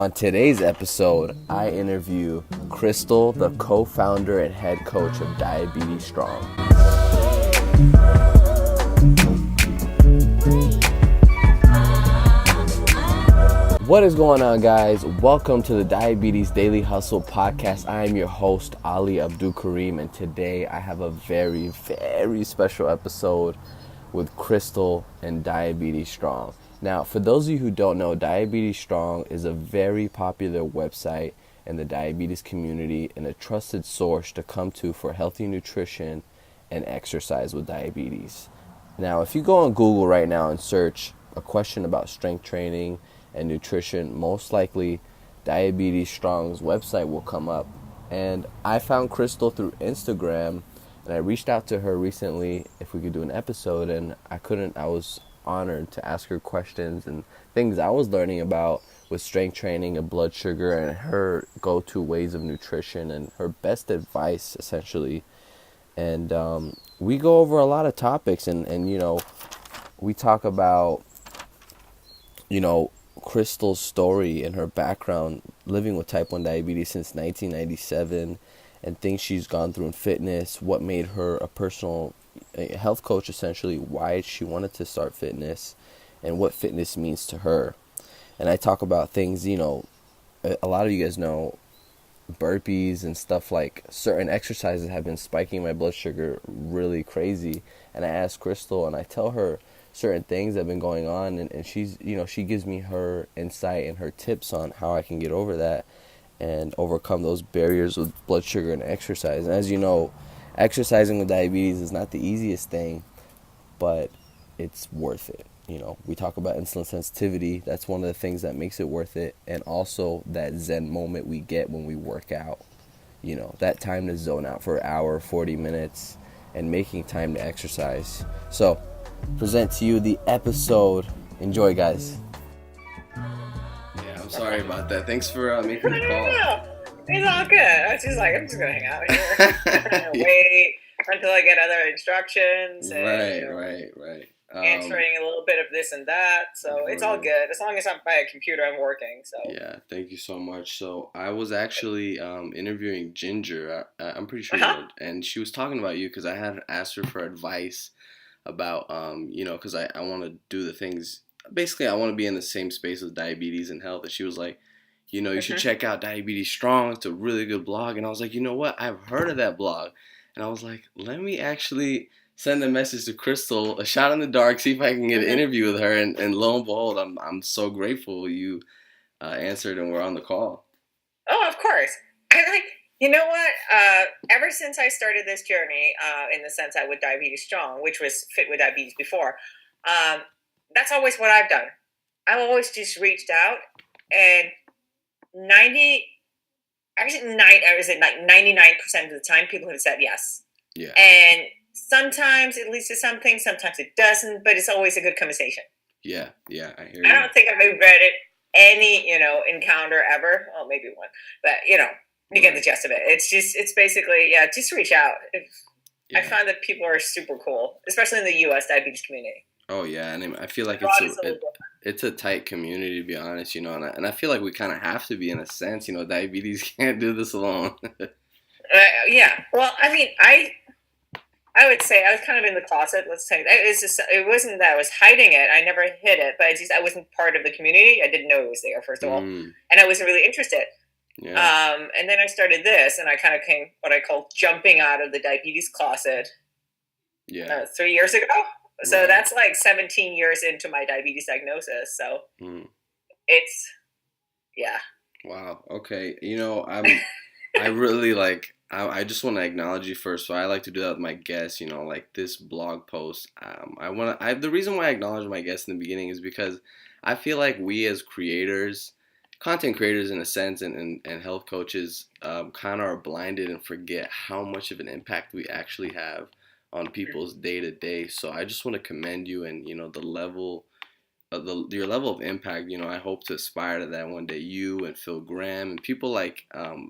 On today's episode, I interview Christel, the co-founder and head coach of Diabetes Strong. What is going on, guys? Welcome to the Diabetes Daily Hustle podcast. I am your host, Ali Abdul Kareem, and today I have a very, very special episode with Christel and Diabetes Strong. Now, for those of you who don't know, Diabetes Strong is a very popular website in the diabetes community and a trusted source to come to for healthy nutrition and exercise with diabetes. Now, if you go on Google right now and search a question about strength training and nutrition, most likely Diabetes Strong's website will come up. And I found Christel through Instagram, and I reached out to her recently if we could do an episode, and I was honored to ask her questions and things I was learning about with strength training and blood sugar and her go-to ways of nutrition and her best advice, essentially. And we go over a lot of topics, and we talk about, Christel's story and her background living with type 1 diabetes since 1997 and things she's gone through in fitness, what made her a personal health coach, essentially, why she wanted to start fitness, and what fitness means to her. And I talk about things, a lot of you guys know burpees and stuff, like certain exercises have been spiking my blood sugar really crazy. And I ask Christel and I tell her certain things that have been going on, and she's, she gives me her insight and her tips on how I can get over that and overcome those barriers with blood sugar and exercise. And as you know, exercising with diabetes is not the easiest thing, but it's worth it. We talk about insulin sensitivity. That's one of the things that makes it worth it. And also that Zen moment we get when we work out. That time to zone out for an hour, 40 minutes, and making time to exercise. So, present to you the episode. Enjoy, guys. Yeah, I'm sorry about that. Thanks for making the call. No. It's all good. I was just like, I'm just going to hang out here. Wait until I get other instructions. And, Right. Answering a little bit of this and that. So it's all good. As long as I'm by a computer, I'm working. So yeah, thank you so much. So I was actually interviewing Ginger. I'm pretty sure and she was talking about you because I had asked her for advice about, because I want to do the things. Basically, I want to be in the same space with diabetes and health. And she was like, you should check out Diabetes Strong. It's a really good blog. And I was like, you know what? I've heard of that blog. And I was like, let me actually send a message to Christel, a shot in the dark, see if I can get an interview with her. And lo and behold, I'm so grateful you answered and we're on the call. Oh, of course. You know what? Ever since I started this journey, in the sense I with Diabetes Strong, which was Fit with Diabetes before, that's always what I've done. I've always just reached out, and 99% of the time, people have said yes. Yeah. And sometimes it leads to something, sometimes it doesn't, but it's always a good conversation. Yeah, I hear you. I don't think I've regretted any, encounter ever. Well, maybe one, but you get the gist of it. It's basically, just reach out. I find that people are super cool, especially in the U.S. diabetes community. Oh yeah, and I feel like it's a tight community, to be honest, and I feel like we kind of have to be, in a sense. Diabetes can't do this alone. Yeah, well, I would say I was kind of in the closet. Let's say it wasn't that I was hiding it. I never hid it, but I wasn't part of the community. I didn't know it was there, first of all, and I wasn't really interested. Yeah. And then I started this, and I kind of came what I call jumping out of the diabetes closet. Yeah. 3 years ago. So that's like 17 years into my diabetes diagnosis. So it's, yeah. Wow. Okay. I really I just want to acknowledge you first. So I like to do that with my guests, like this blog post. The reason why I acknowledge my guests in the beginning is because I feel like we as creators, content creators in a sense, and health coaches kind of are blinded and forget how much of an impact we actually have on people's day-to-day. So I just want to commend you and, the level your level of impact, I hope to aspire to that one day. You and Phil Graham and people like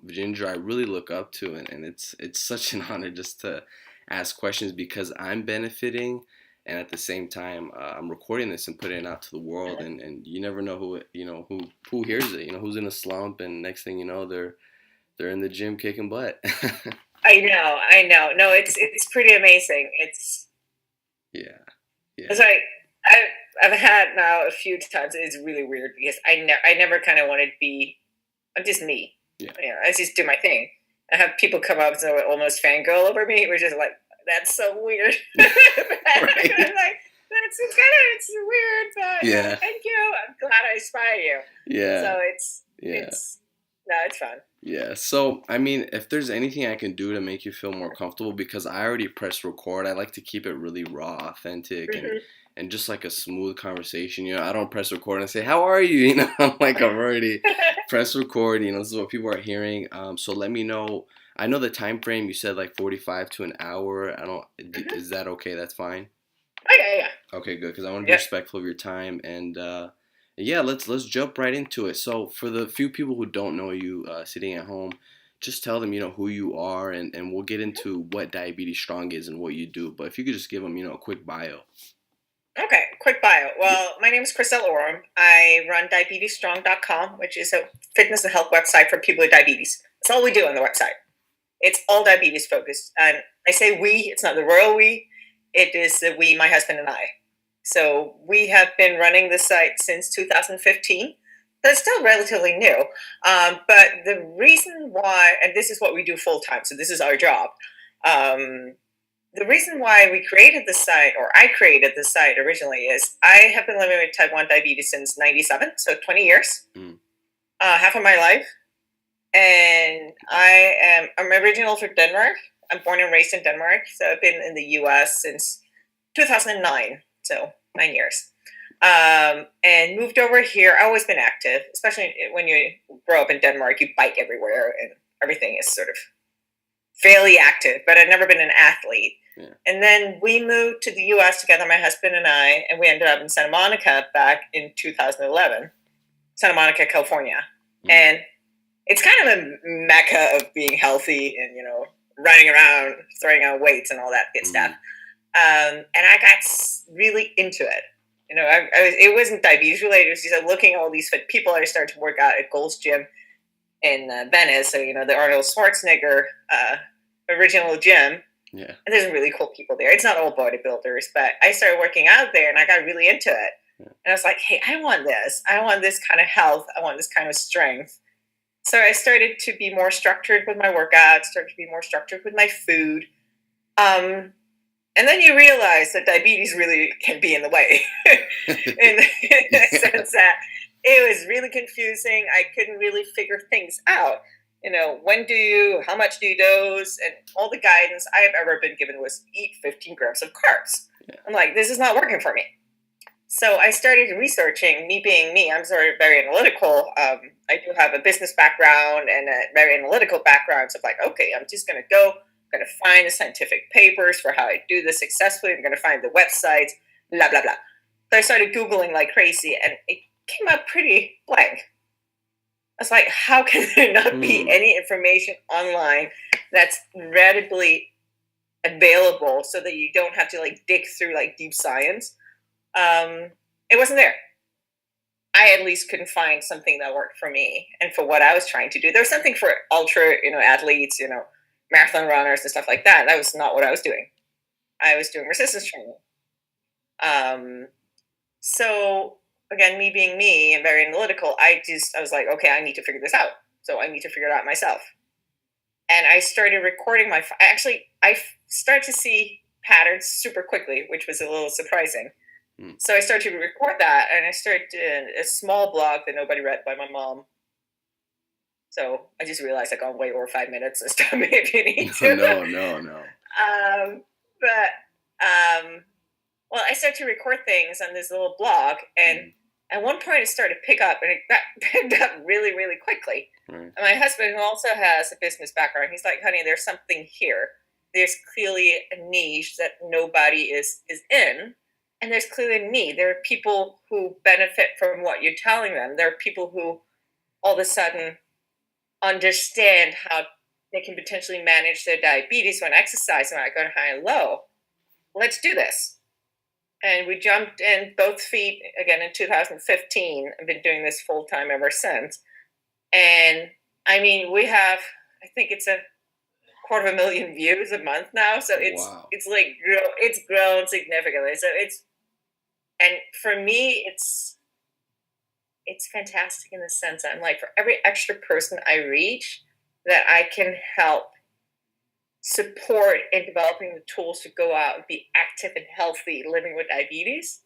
Ginger, I really look up to, and it's such an honor just to ask questions because I'm benefiting and at the same time, I'm recording this and putting it out to the world, Mhm. and you never know who hears it, who's in a slump, and next thing you know, they're in the gym kicking butt. I know, I know. No, it's pretty amazing. Yeah, It's yeah. like I've had now a few times. It's really weird because I never kind of wanted to be. I'm just me. Yeah. I just do my thing. I have people come up and almost fangirl over me, which is like that's so weird. I'm Right. like it's weird, but Yeah. thank you. I'm glad I inspire you. Yeah. So Yeah. it's no, it's fun. Yeah. So, I mean, if there's anything I can do to make you feel more comfortable, because I already pressed record, I like to keep it really raw, authentic, Hmm. and just like a smooth conversation. I don't press record and say, "How are you?" I'm like, I've already pressed record. This is what people are hearing. So let me know. I know the time frame. You said like 45 to an hour. I don't. Hmm. Is that okay? That's fine. Oh yeah, yeah, Okay, good. Because I want to be yeah. respectful of your time, and yeah, let's jump right into it. So for the few people who don't know you, sitting at home, just tell them who you are, and we'll get into what Diabetes Strong is and what you do. But if you could just give them a quick bio. Okay, quick bio. Yeah. Well, my name is Christel Oerum. I run diabetesstrong.com, which is a fitness and health website for people with diabetes. That's all we do on the website. It's all diabetes focused. And I say we, it's not the royal we, it is the we, my husband and I. So we have been running the site since 2015. That's still relatively new. But the reason why, and this is what we do full time, so this is our job. Um, the reason why we created the site, or I created the site originally, is I have been living with type 1 diabetes since 97, so 20 years, Mm, half of my life. And I'm original from Denmark. I'm born and raised in Denmark, so I've been in the US since 2009, so 9 years. And moved over here. I've always been active, especially when you grow up in Denmark, you bike everywhere and everything is sort of fairly active, but I'd never been an athlete. yeah. And then we moved to the US together, my husband and I, and we ended up in Santa Monica back in 2011, Santa Monica, California. Mm, And it's kind of a mecca of being healthy and, running around, throwing out weights and all that good stuff. mm, And I got really into it. It wasn't diabetes related. It was just looking at all these fit people. I started to work out at Gold's Gym in Venice, so the Arnold Schwarzenegger original gym. yeah. And there's really cool people there. It's not all bodybuilders, but I started working out there, and I got really into it. Yeah. And I was like, hey, I want this. I want this kind of health. I want this kind of strength. So I started to be more structured with my workouts. Started to be more structured with my food. And then you realize that diabetes really can be in the way, in the Yeah. sense that it was really confusing. I couldn't really figure things out. How much do you dose? And all the guidance I have ever been given was eat 15 grams of carbs. Yeah. I'm like, this is not working for me. So I started researching, me being me, I'm sort of very analytical. I do have a business background and a very analytical background. So I'm like, okay, I'm just going to go, I'm going to find the scientific papers for how I do this successfully. I'm going to find the websites, blah, blah, blah. So I started Googling like crazy, and it came up pretty blank. I was like, how can there not be any information online that's readily available so that you don't have to dig through deep science? It wasn't there. I at least couldn't find something that worked for me and for what I was trying to do. There was something for ultra, athletes, marathon runners and stuff like that. That was not what I was doing. I was doing resistance training. Um, so again, me being me and very analytical, I was like, okay, I need to figure this out. So I need to figure it out myself. And I started recording I started to see patterns super quickly, which was a little surprising. Mm. So I started to record that, and I started doing a small blog that nobody read by my mom. So I just realized I gone way over 5 minutes. So stop me if you need to. No. Well, I started to record things on this little blog, and at one point it started to pick up, and it got picked up really, really quickly. Right. And my husband, who also has a business background, he's like, honey, there's something here. There's clearly a niche that nobody is in. And there's clearly a need. There are people who benefit from what you're telling them. There are people who all of a sudden understand how they can potentially manage their diabetes when exercising, when I go high and low. Let's do this. And we jumped in both feet again in 2015. I've been doing this full time ever since. And I mean, we have, I think it's a 250,000 views a month now. So Wow. it's like, it's grown significantly. So and for me, it's fantastic in the sense I'm like, for every extra person I reach that I can help support in developing the tools to go out and be active and healthy living with diabetes,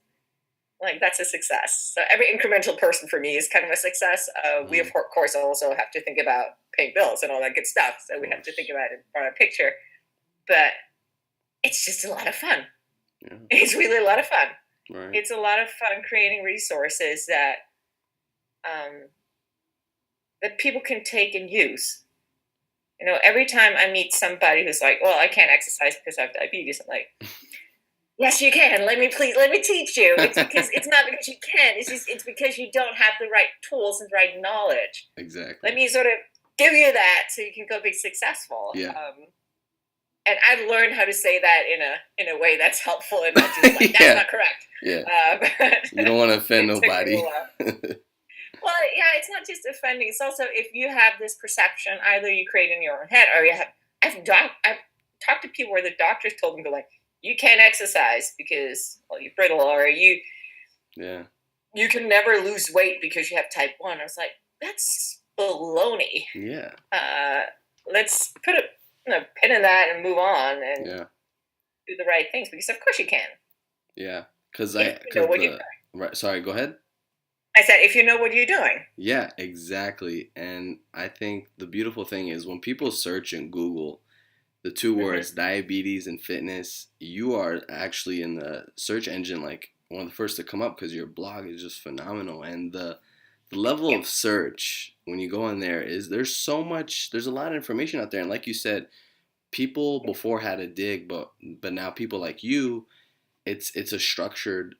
like that's a success. So every incremental person for me is kind of a success. We of course also have to think about paying bills and all that good stuff, so we have to think about it in a picture, but it's just a lot of fun. Yeah. It's really a lot of fun. Right. It's a lot of fun creating resources that that people can take and use. You know, every time I meet somebody who's like, well, I can't exercise because I have diabetes, I'm like, yes, you can. Let me teach you. It's because it's not because you can. It's because you don't have the right tools and the right knowledge. Exactly. Let me sort of give you that so you can go be successful. Yeah. And I've learned how to say that in a way that's helpful and not just like, that's not correct. Yeah. You don't want to offend nobody. Well, yeah, it's not just offending. It's also if you have this perception, either you create in your own head or you have. I've talked to people where the doctors told them to like, you can't exercise because you're brittle, or you can never lose weight because you have type 1. I was like, that's baloney. Yeah. Let's put a pin in that and move on and do the right things, because of course you can. Yeah, because sorry, go ahead. I said, if you know what you're doing. Yeah, exactly. And I think the beautiful thing is when people search in Google the two words diabetes and fitness, you are actually in the search engine like one of the first to come up because your blog is just phenomenal. And the level of search when you go in there there's a lot of information out there. And like you said, people before had to dig, but now people like you, it's a structured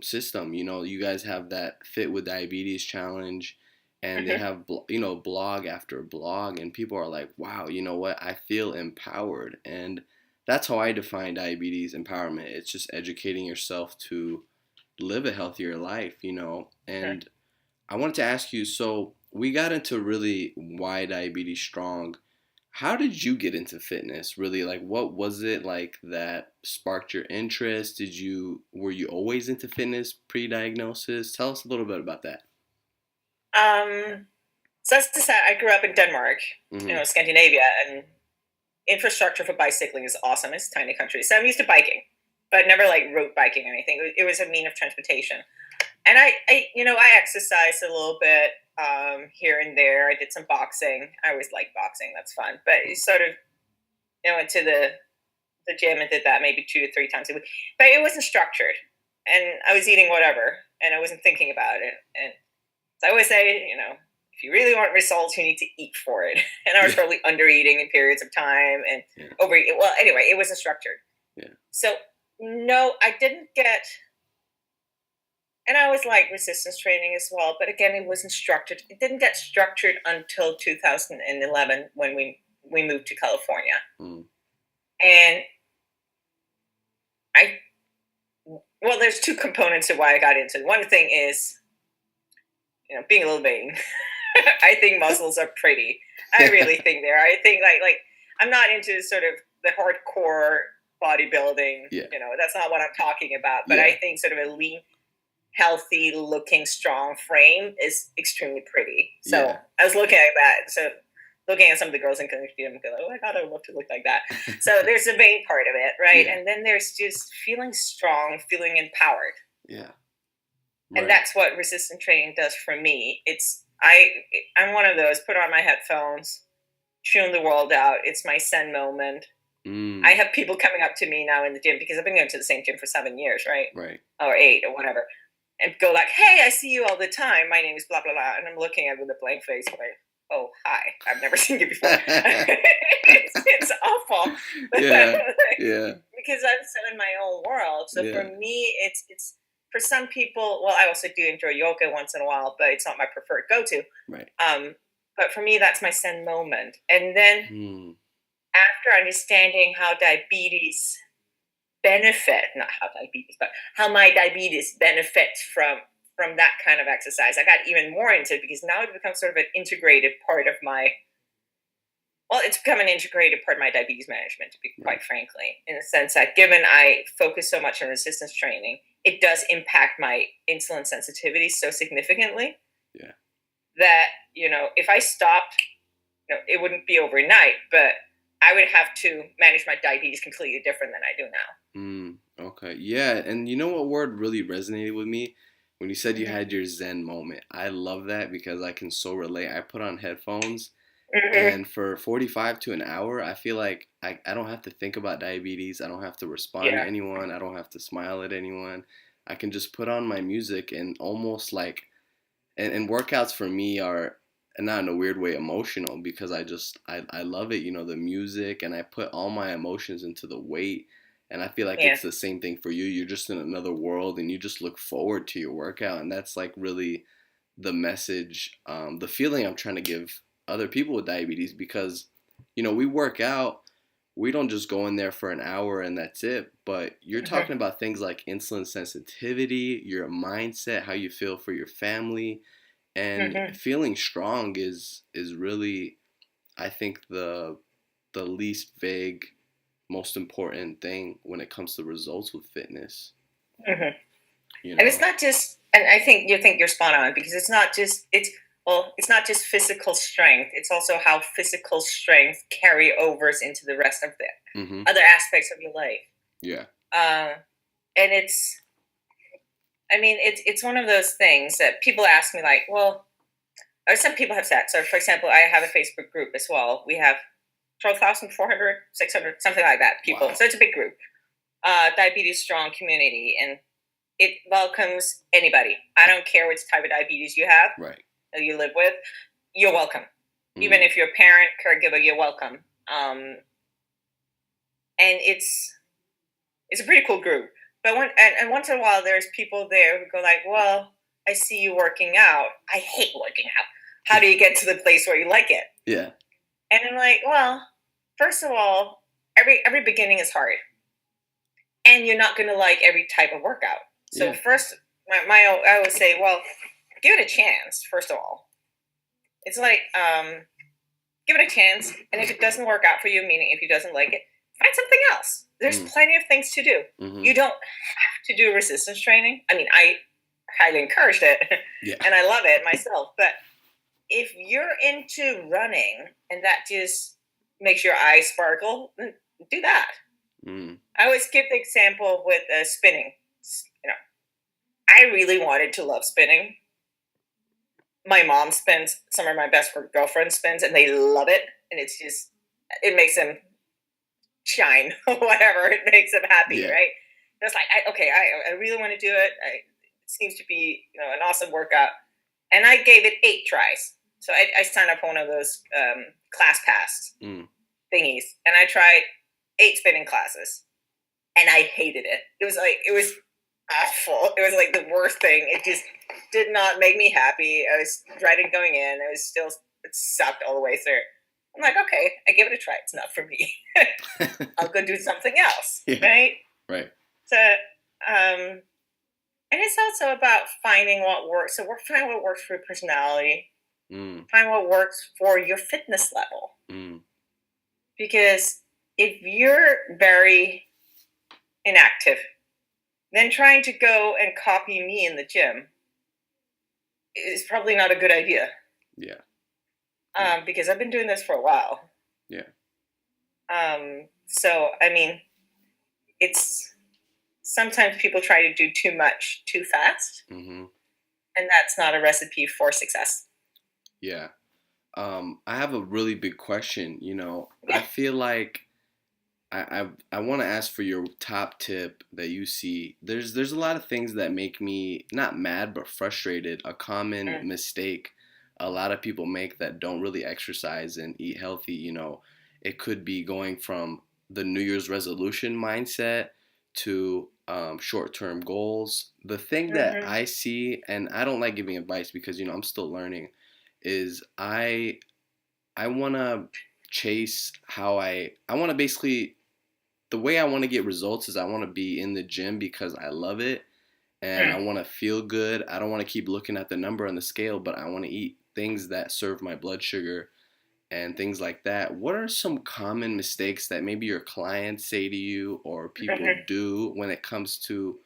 system. You know, you guys have that Fit with Diabetes challenge, and they have blog after blog, and people are like, wow, you know what, I feel empowered. And that's how I define diabetes empowerment. It's just educating yourself to live a healthier life, you know. And I wanted to ask you, so we got into really why diabetes strong. How did you get into fitness? Really, like, what was it like that sparked your interest? Were you always into fitness pre-diagnosis? Tell us a little bit about that. So as I said, I grew up in Denmark, Scandinavia, and infrastructure for bicycling is awesome. It's a tiny country, so I'm used to biking, but never like road biking or anything. It was a mean of transportation, and I exercised a little bit. Here and there, I did some boxing. I always liked boxing; that's fun. But it sort of, went to the gym and did that maybe 2 to 3 times a week. But it wasn't structured, and I was eating whatever, and I wasn't thinking about it. And so I always say, if you really want results, you need to eat for it. And I was probably under eating in periods of time and overeating. Well, anyway, it wasn't structured. Yeah. So no, I didn't get. And I always liked resistance training as well, but again, it wasn't structured. It didn't get structured until 2011 when we moved to California. And there's 2 components to why I got into it. One thing is, being a little vain. I think muscles are pretty. I really think they are. I think like I'm not into sort of the hardcore bodybuilding. Yeah. That's not what I'm talking about. But I think sort of a lean, healthy looking, strong frame is extremely pretty. So I was looking at that. So looking at some of the girls in the gym, I'm going, oh my God, I would love to look like that. So there's the vain part of it, right? Yeah. And then there's just feeling strong, feeling empowered. Yeah. Right. And that's what resistance training does for me. I'm one of those, put on my headphones, tune the world out. It's my Zen moment. I have people coming up to me now in the gym because I've been going to the same gym for 7 years, right? Right. Or 8 or whatever. And go like, hey, I see you all the time. My name is blah, blah, blah. And I'm looking at it with a blank face like, oh, hi. I've never seen you before. it's awful. Yeah. Yeah. Because I'm so in my own world. So for me, it's for some people, well, I also do enjoy yoga once in a while, but it's not my preferred go-to. Right. But for me, that's my Zen moment. And then after understanding how diabetes benefit, not how diabetes, but how my diabetes benefits from that kind of exercise. I got even more into it because now it becomes sort of an integrated part of my, well, it's become an integrated part of my diabetes management, to be quite frankly, in the sense that given I focus so much on resistance training, it does impact my insulin sensitivity so significantly. Yeah. That, if I stopped, it wouldn't be overnight, but I would have to manage my diabetes completely different than I do now. Okay. Yeah. And you know what word really resonated with me? When you said you Mm-hmm. had your Zen moment. I love that because I can so relate. I put on headphones Mm-hmm. and for 45 to an hour, I feel like I don't have to think about diabetes. I don't have to respond to Yeah. anyone. I don't have to smile at anyone. I can just put on my music and almost like, and workouts for me are, and not in a weird way, emotional because I love it, the music, and I put all my emotions into the weight. And I feel like Yeah. it's the same thing for you. You're just in another world and you just look forward to your workout. And that's like really the message, the feeling I'm trying to give other people with diabetes because, we work out. We don't just go in there for an hour and that's it. But you're Mm-hmm. talking about things like insulin sensitivity, your mindset, how you feel for your family, and Mm-hmm. feeling strong is really, I think, the least vague, most important thing when it comes to results with fitness. Mm-hmm. You And it's know. not just, and I think you're spot on because it's not just it's not just physical strength. It's also how physical strength carry overs into the rest of the Mm-hmm. other aspects of your life. Yeah. And it's one of those things that people ask me like, well, or some people have said. So, for example, I have a Facebook group as well. We have 12,400, 600, something like that people. Wow. So it's a big group. Diabetes Strong community, and it welcomes anybody. I don't care which type of diabetes you have, right, that you live with. You're welcome. Even if you're a parent, caregiver, you're welcome. And it's a pretty cool group. But once in a while, there's people there who go like, "Well, I see you working out. I hate working out. How do you get to the place where you like it?" Yeah. And I'm like, well, first of all, every beginning is hard, and you're not going to like every type of workout. So first, I always say, well, give it a chance. First of all, it's like give it a chance, and if it doesn't work out for you, meaning if you doesn't like it, find something else. There's plenty of things to do. Mm-hmm. You don't have to do resistance training. I mean, I highly encouraged it, and I love it myself. But if you're into running and that just makes your eyes sparkle, then do that. I always give the example with spinning. I really wanted to love spinning. My mom spins, some of my best girlfriends spins, and they love it. And it makes them shine, whatever. It makes them happy, right? It's like, I really want to do it. It seems to be, an awesome workout. And I gave it 8 tries. So I signed up for one of those class pass thingies, and I tried 8 spinning classes, and I hated it. It was awful. It was like the worst thing. It just did not make me happy. I was dreading going in. It sucked all the way through. I'm like, okay, I give it a try. It's not for me. I'll go do something else, right? Right. So, and it's also about finding what works. So we're finding what works for your personality. Find what works for your fitness level. Because if you're very inactive, then trying to go and copy me in the gym is probably not a good idea. Yeah. Because I've been doing this for a while. Yeah. So, I mean, it's sometimes people try to do too much too fast. Mm-hmm. And that's not a recipe for success. Yeah. I have a really big question. I feel like I want to ask for your top tip that you see. There's a lot of things that make me not mad but frustrated. A common mistake a lot of people make that don't really exercise and eat healthy. It could be going from the New Year's resolution mindset to short-term goals. The thing that I see, and I don't like giving advice because I'm still learning, is I want to chase how I want to basically the way I want to get results is I want to be in the gym because I love it and I Mm. want to feel good. I don't want to keep looking at the number on the scale, but I want to eat things that serve my blood sugar and things like that. What are some common mistakes that maybe your clients say to you or people Hmm. do when it comes to,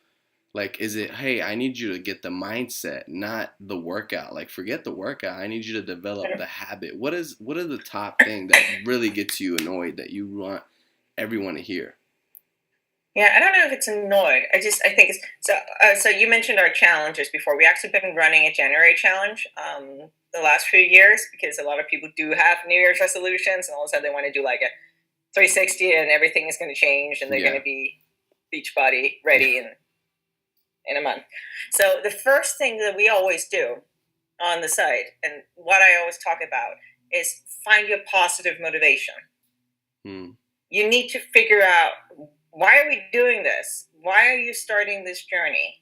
like, is it, hey, I need you to get the mindset, not the workout. Like, forget the workout. I need you to develop the habit. What are the top thing that really gets you annoyed that you want everyone to hear? Yeah, I don't know if it's annoyed. I think it's so. So you mentioned our challenges before. We actually been running a January challenge the last few years because a lot of people do have New Year's resolutions, and all of a sudden they want to do like a 360, and everything is going to change, and they're going Yeah. to be beach body ready in a month. So the first thing that we always do on the site, and what I always talk about, is find your positive motivation. Hmm. You need to figure out, why are we doing this? Why are you starting this journey?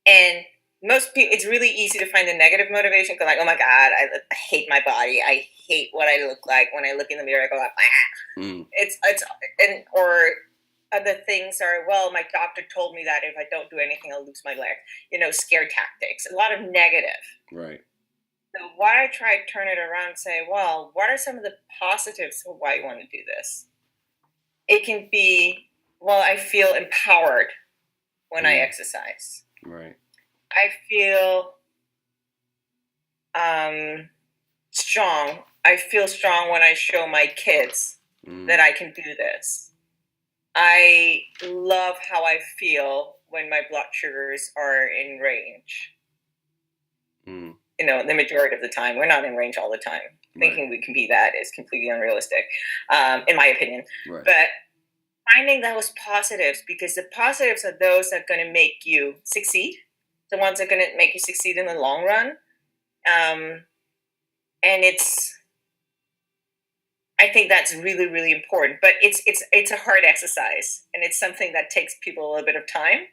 And most people, it's really easy to find the negative motivation because, like, oh my God, I hate my body. I hate what I look like. When I look in the mirror, I go, ah. Hmm. And or other things are, well, my doctor told me that if I don't do anything, I'll lose my leg. Scare tactics, a lot of negative. Right. So why I try to turn it around and say, well, what are some of the positives of why you want to do this? It can be, well, I feel empowered when I Hmm. exercise. Right. I feel strong. I feel strong when I show my kids Hmm. that I can do this. I love how I feel when my blood sugars are in range. Hmm. The majority of the time. We're not in range all the time. Right. Thinking we can be that is completely unrealistic, in my opinion. Right. But finding those positives, because the positives are those that are going to make you succeed, the ones that are going to make you succeed in the long run. And I think that's really, really important. But it's a hard exercise, and it's something that takes people a little bit of time.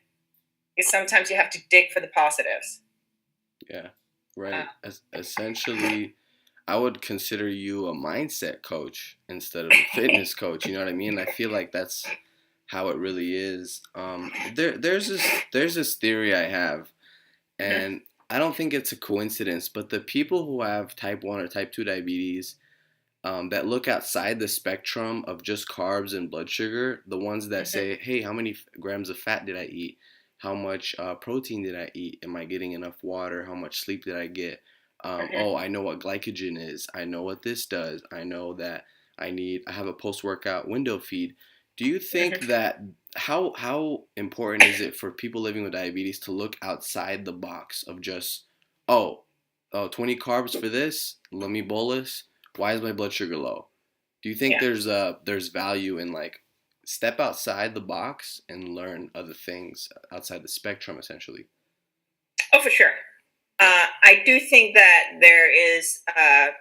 Because sometimes you have to dig for the positives. Yeah. Uh, Right. Essentially, I would consider you a mindset coach instead of a fitness coach. You know what I mean? I feel like that's how it really is. There's this theory I have, mhm, and I don't think it's a coincidence, but the people who have type 1 or type 2 diabetes, that look outside the spectrum of just carbs and blood sugar, the ones that mhm, say, hey, how many grams of fat did I eat? How much protein did I eat? Am I getting enough water? How much sleep did I get? mhm, Oh, I know what glycogen is. I know what this does. I know that I have a post workout window feed. Do you think mhm. that how important is it for people living with diabetes to look outside the box of just, oh, 20 carbs for this, let me bolus. Why is my blood sugar low? Do you think Yeah. there's value in, like, step outside the box and learn other things outside the spectrum essentially? Oh, for sure. Yeah. I do think that there is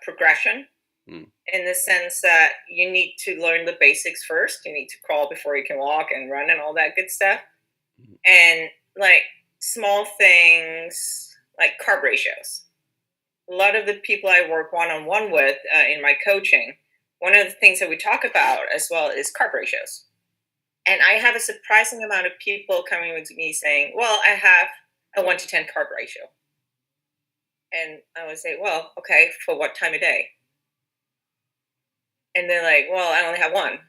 progression, Mm. in the sense that you need to learn the basics first. You need to crawl before you can walk, and run, and all that good stuff. Mm. And, like, small things like carb ratios. A lot of the people I work one on one with in my coaching, one of the things that we talk about as well is carb ratios. And I have a surprising amount of people coming with me saying, well, I have a 1 to 10 carb ratio. And I would say, well, okay, for what time of day? And they're like, well, I only have one.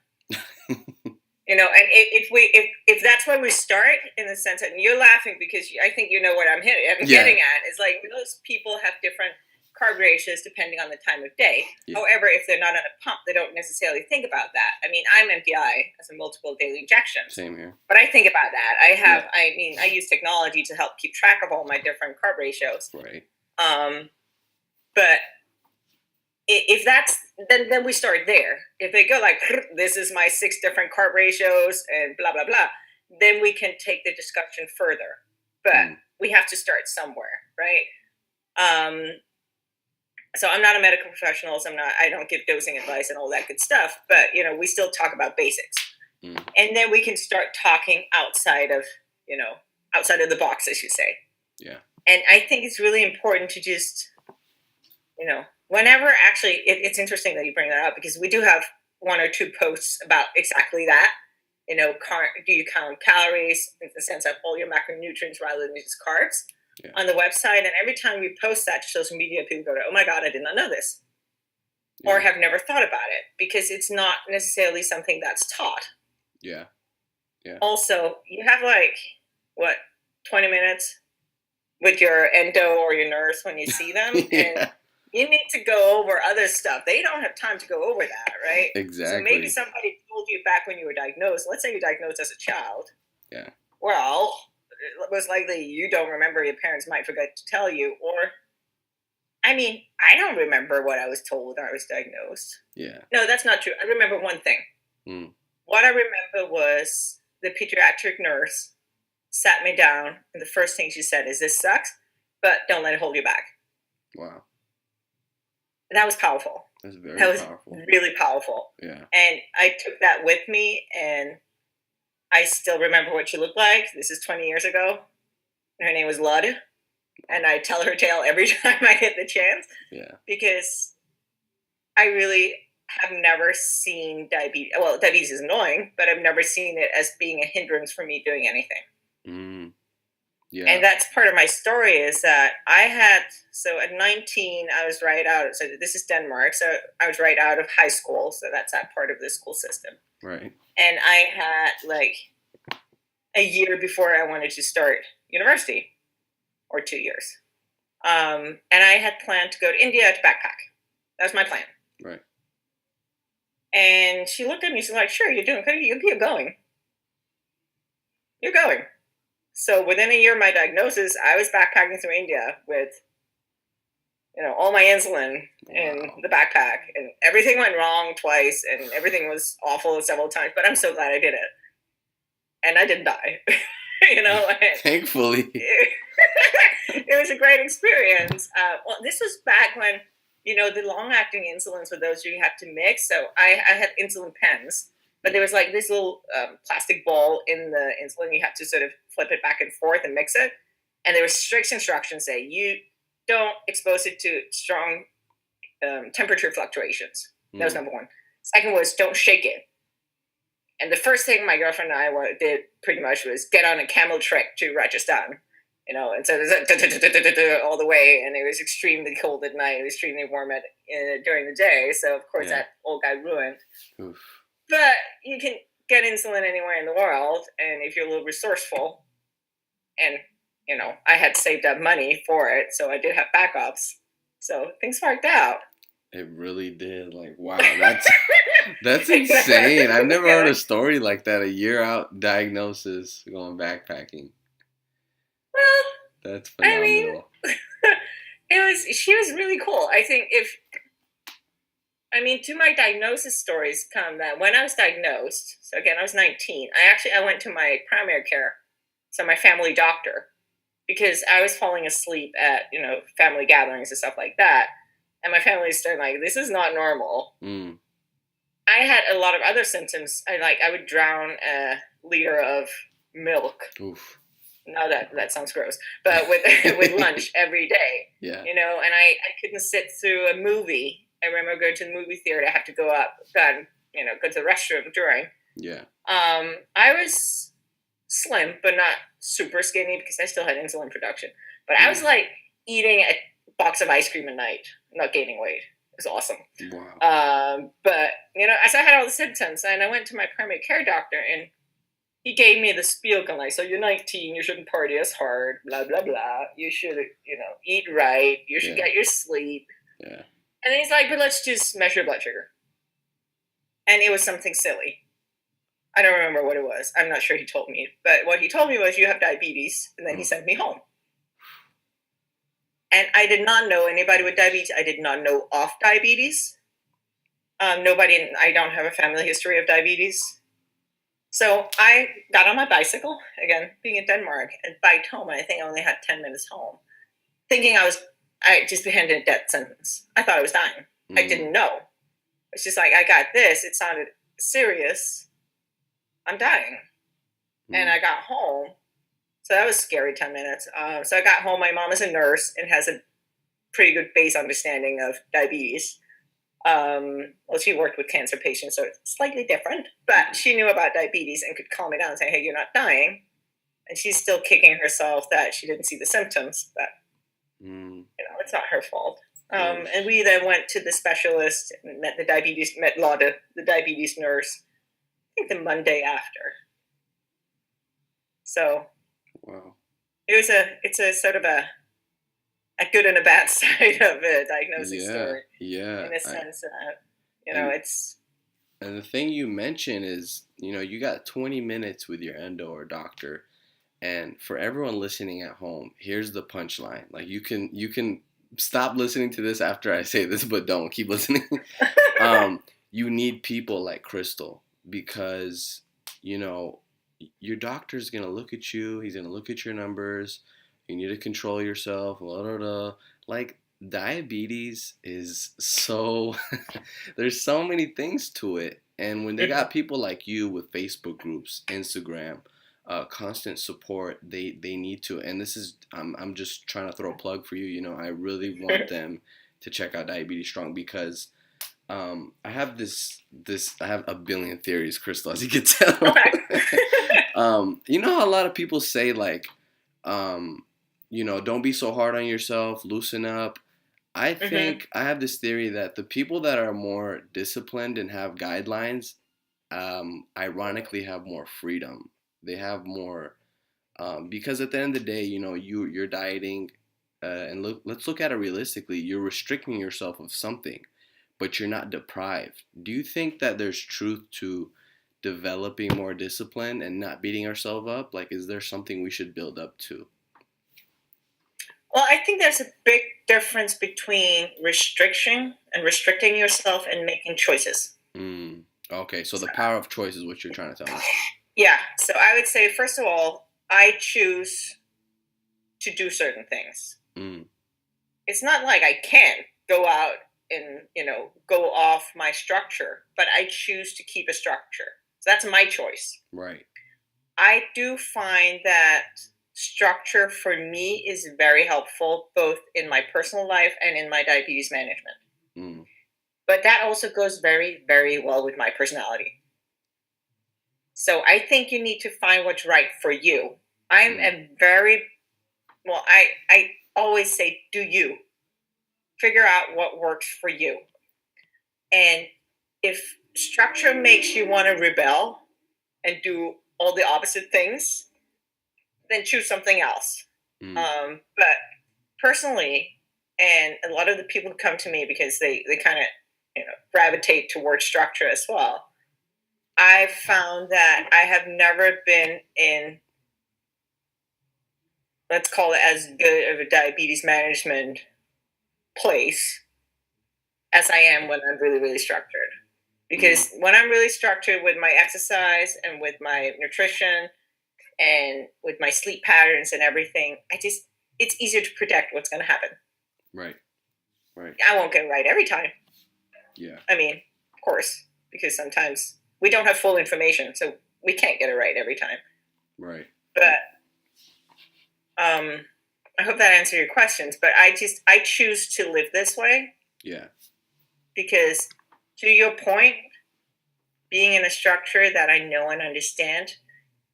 And if that's where we start, in the sense that, and you're laughing because I think you know what I'm Yeah. getting at, is like, most people have different carb ratios depending on the time of day. Yeah. However, if they're not on a pump, they don't necessarily think about that. I mean, I'm MDI, as a multiple daily injections, Same here. but I think about that. Yeah. I use technology to help keep track of all my different carb ratios. Right. But if that's, then we start there. If they go like, this is my 6 different carb ratios and blah blah blah, then we can take the discussion further. But Mm. we have to start somewhere, right? So I'm not a medical professional. So I don't give dosing advice and all that good stuff. But we still talk about basics, Mm. and then we can start talking outside of the box, as you say. Yeah. And I think it's really important to just, whenever, actually, it's interesting that you bring that up, because we do have 1 or 2 posts about exactly that. Do you count calories in the sense of all your macronutrients rather than just carbs on the website? And every time we post that to social media, people go, oh my God, I did not know this. Or have never thought about it, because it's not necessarily something that's taught. Yeah. Also, you have 20 minutes with your endo or your nurse when you see them, and you need to go over other stuff. They don't have time to go over that, right? Exactly. So maybe somebody told you back when you were diagnosed. Let's say you're diagnosed as a child. Yeah. Well, most likely you don't remember. Your parents might forget to tell you, or I don't remember what I was told when I was diagnosed. Yeah. No, that's not true. I remember one thing. What I remember was the pediatric nurse sat me down, and the first thing she said is, this sucks, but don't let it hold you back. Wow. That was powerful. That was powerful. Really powerful. Yeah. And I took that with me, and I still remember what she looked like. This is 20 years ago. Her name was Lud. And I tell her tale every time I get the chance. Yeah. Because I really have never seen diabetes. Well, diabetes is annoying, but I've never seen it as being a hindrance for me doing anything. Yeah. And that's part of my story, is that so at 19, I was right out. So this is Denmark. So I was right out of high school. So that's that part of the school system. Right. And I had a year before I wanted to start university, or 2 years. And I had planned to go to India to backpack. That was my plan. Right. And she looked at me, she's like, sure, you're doing good. You're going. You're going. So within a year of my diagnosis, I was backpacking through India with, all my insulin in the backpack. And everything went wrong twice, and everything was awful several times. But I'm so glad I did it. And I didn't die. Thankfully. It was a great experience. Well, this was back when, the long-acting insulins were those you had to mix. So I had insulin pens, but there was this little plastic ball in the insulin. You had to sort of flip it back and forth and mix it. And there were strict instructions saying you don't expose it to strong temperature fluctuations. That was number one. Second was don't shake it. And the first thing my girlfriend and I did pretty much was get on a camel trek to Rajasthan, and so there's all the way, and it was extremely cold at night. It was extremely warm during the day. So, of course, that all got ruined. Oof. But you can get insulin anywhere in the world, and if you're a little resourceful, and, I had saved up money for it, so I did have backups. So things worked out. It really did. Wow, that's insane. I've never heard a story like that. A year out diagnosis, going backpacking. Well, that's phenomenal. She was really cool. I think to my diagnosis stories come that when I was diagnosed, so again, I was 19, I went to my primary care, so my family doctor, because I was falling asleep at, family gatherings and stuff like that. And my family was starting this is not normal. I had a lot of other symptoms. I would drown a liter of milk. Oof. Now that sounds gross, but with lunch every day. Yeah. And I couldn't sit through a movie. I remember going to the movie theater. I have to go up, go to the restroom during. Yeah. I was slim, but not super skinny because I still had insulin production. But I was eating a box of ice cream a night, not gaining weight. It was awesome. Wow. But, as I had all the symptoms, and I went to my primary care doctor, and he gave me the spiel, so you're 19, you shouldn't party as hard, blah, blah, blah. You should, eat right. You should get your sleep. Yeah. And then he's like, but let's just measure blood sugar. And it was something silly. I don't remember what it was. I'm not sure he told me. But what he told me was, you have diabetes. And then he sent me home. And I did not know anybody with diabetes. I did not know of diabetes. I don't have a family history of diabetes. So I got on my bicycle, again, being in Denmark, and biked home. And I think I only had 10 minutes home, thinking I just been handed a death sentence. I thought I was dying. I didn't know. It's just I got this. It sounded serious. I'm dying. And I got home. So that was scary 10 minutes. So I got home. My mom is a nurse and has a pretty good base understanding of diabetes. Well, she worked with cancer patients, so it's slightly different. But she knew about diabetes and could calm me down and say, "Hey, you're not dying." And she's still kicking herself that she didn't see the symptoms. But it's not her fault. And we then went to the specialist and met the diabetes nurse. I think the Monday after. So, wow, it's a sort of a good and a bad side of a diagnosis story. yeah. In a sense that and, it's. And the thing you mentioned is, you got 20 minutes with your endo or doctor, and for everyone listening at home, here's the punchline. Like you can stop listening to this after I say this, but don't keep listening. You need people like Christel because your doctor's gonna look at you. He's gonna look at your numbers. You need to control yourself. Blah, blah, blah. Like diabetes is so there's so many things to it, and when they got people like you with Facebook groups, Instagram, constant support, they need to. And this is I'm just trying to throw a plug for you. I really want them to check out Diabetes Strong because I have I have a billion theories, Christel, as you can tell. You know how a lot of people say like don't be so hard on yourself, loosen up. I think I have this theory that the people that are more disciplined and have guidelines, ironically, have more freedom. They have more, because at the end of the day, you're dieting, and let's look at it realistically. You're restricting yourself of something, but you're not deprived. Do you think that there's truth to developing more discipline and not beating ourselves up? Like, is there something we should build up to? Well, I think there's a big difference between restriction and restricting yourself and making choices. Okay, so the power of choice is what you're trying to tell me. Yeah, so I would say, first of all, I choose to do certain things. It's not like I can't go out and, go off my structure, but I choose to keep a structure. So that's my choice. Right. I do find that structure for me is very helpful both in my personal life and in my diabetes management. But that also goes very, very well with my personality. So I think you need to find what's right for you. I'm a very, I always say, do you. Figure out what works for you. And if structure makes you want to rebel and do all the opposite things, then choose something else. But personally, and a lot of the people who come to me because they kind of gravitate towards structure as well, I've found that I have never been in, let's call it, as good of a diabetes management place as I am when I'm really, really structured. Because when I'm really structured with my exercise and with my nutrition and with my sleep patterns and everything, it's easier to predict what's going to happen. Right. I won't get it right every time. Yeah. I mean, of course, because sometimes we don't have full information, so we can't get it right every time. Right. But I hope that answered your questions. But I choose to live this way. Yeah. Because to your point, being in a structure that I know and understand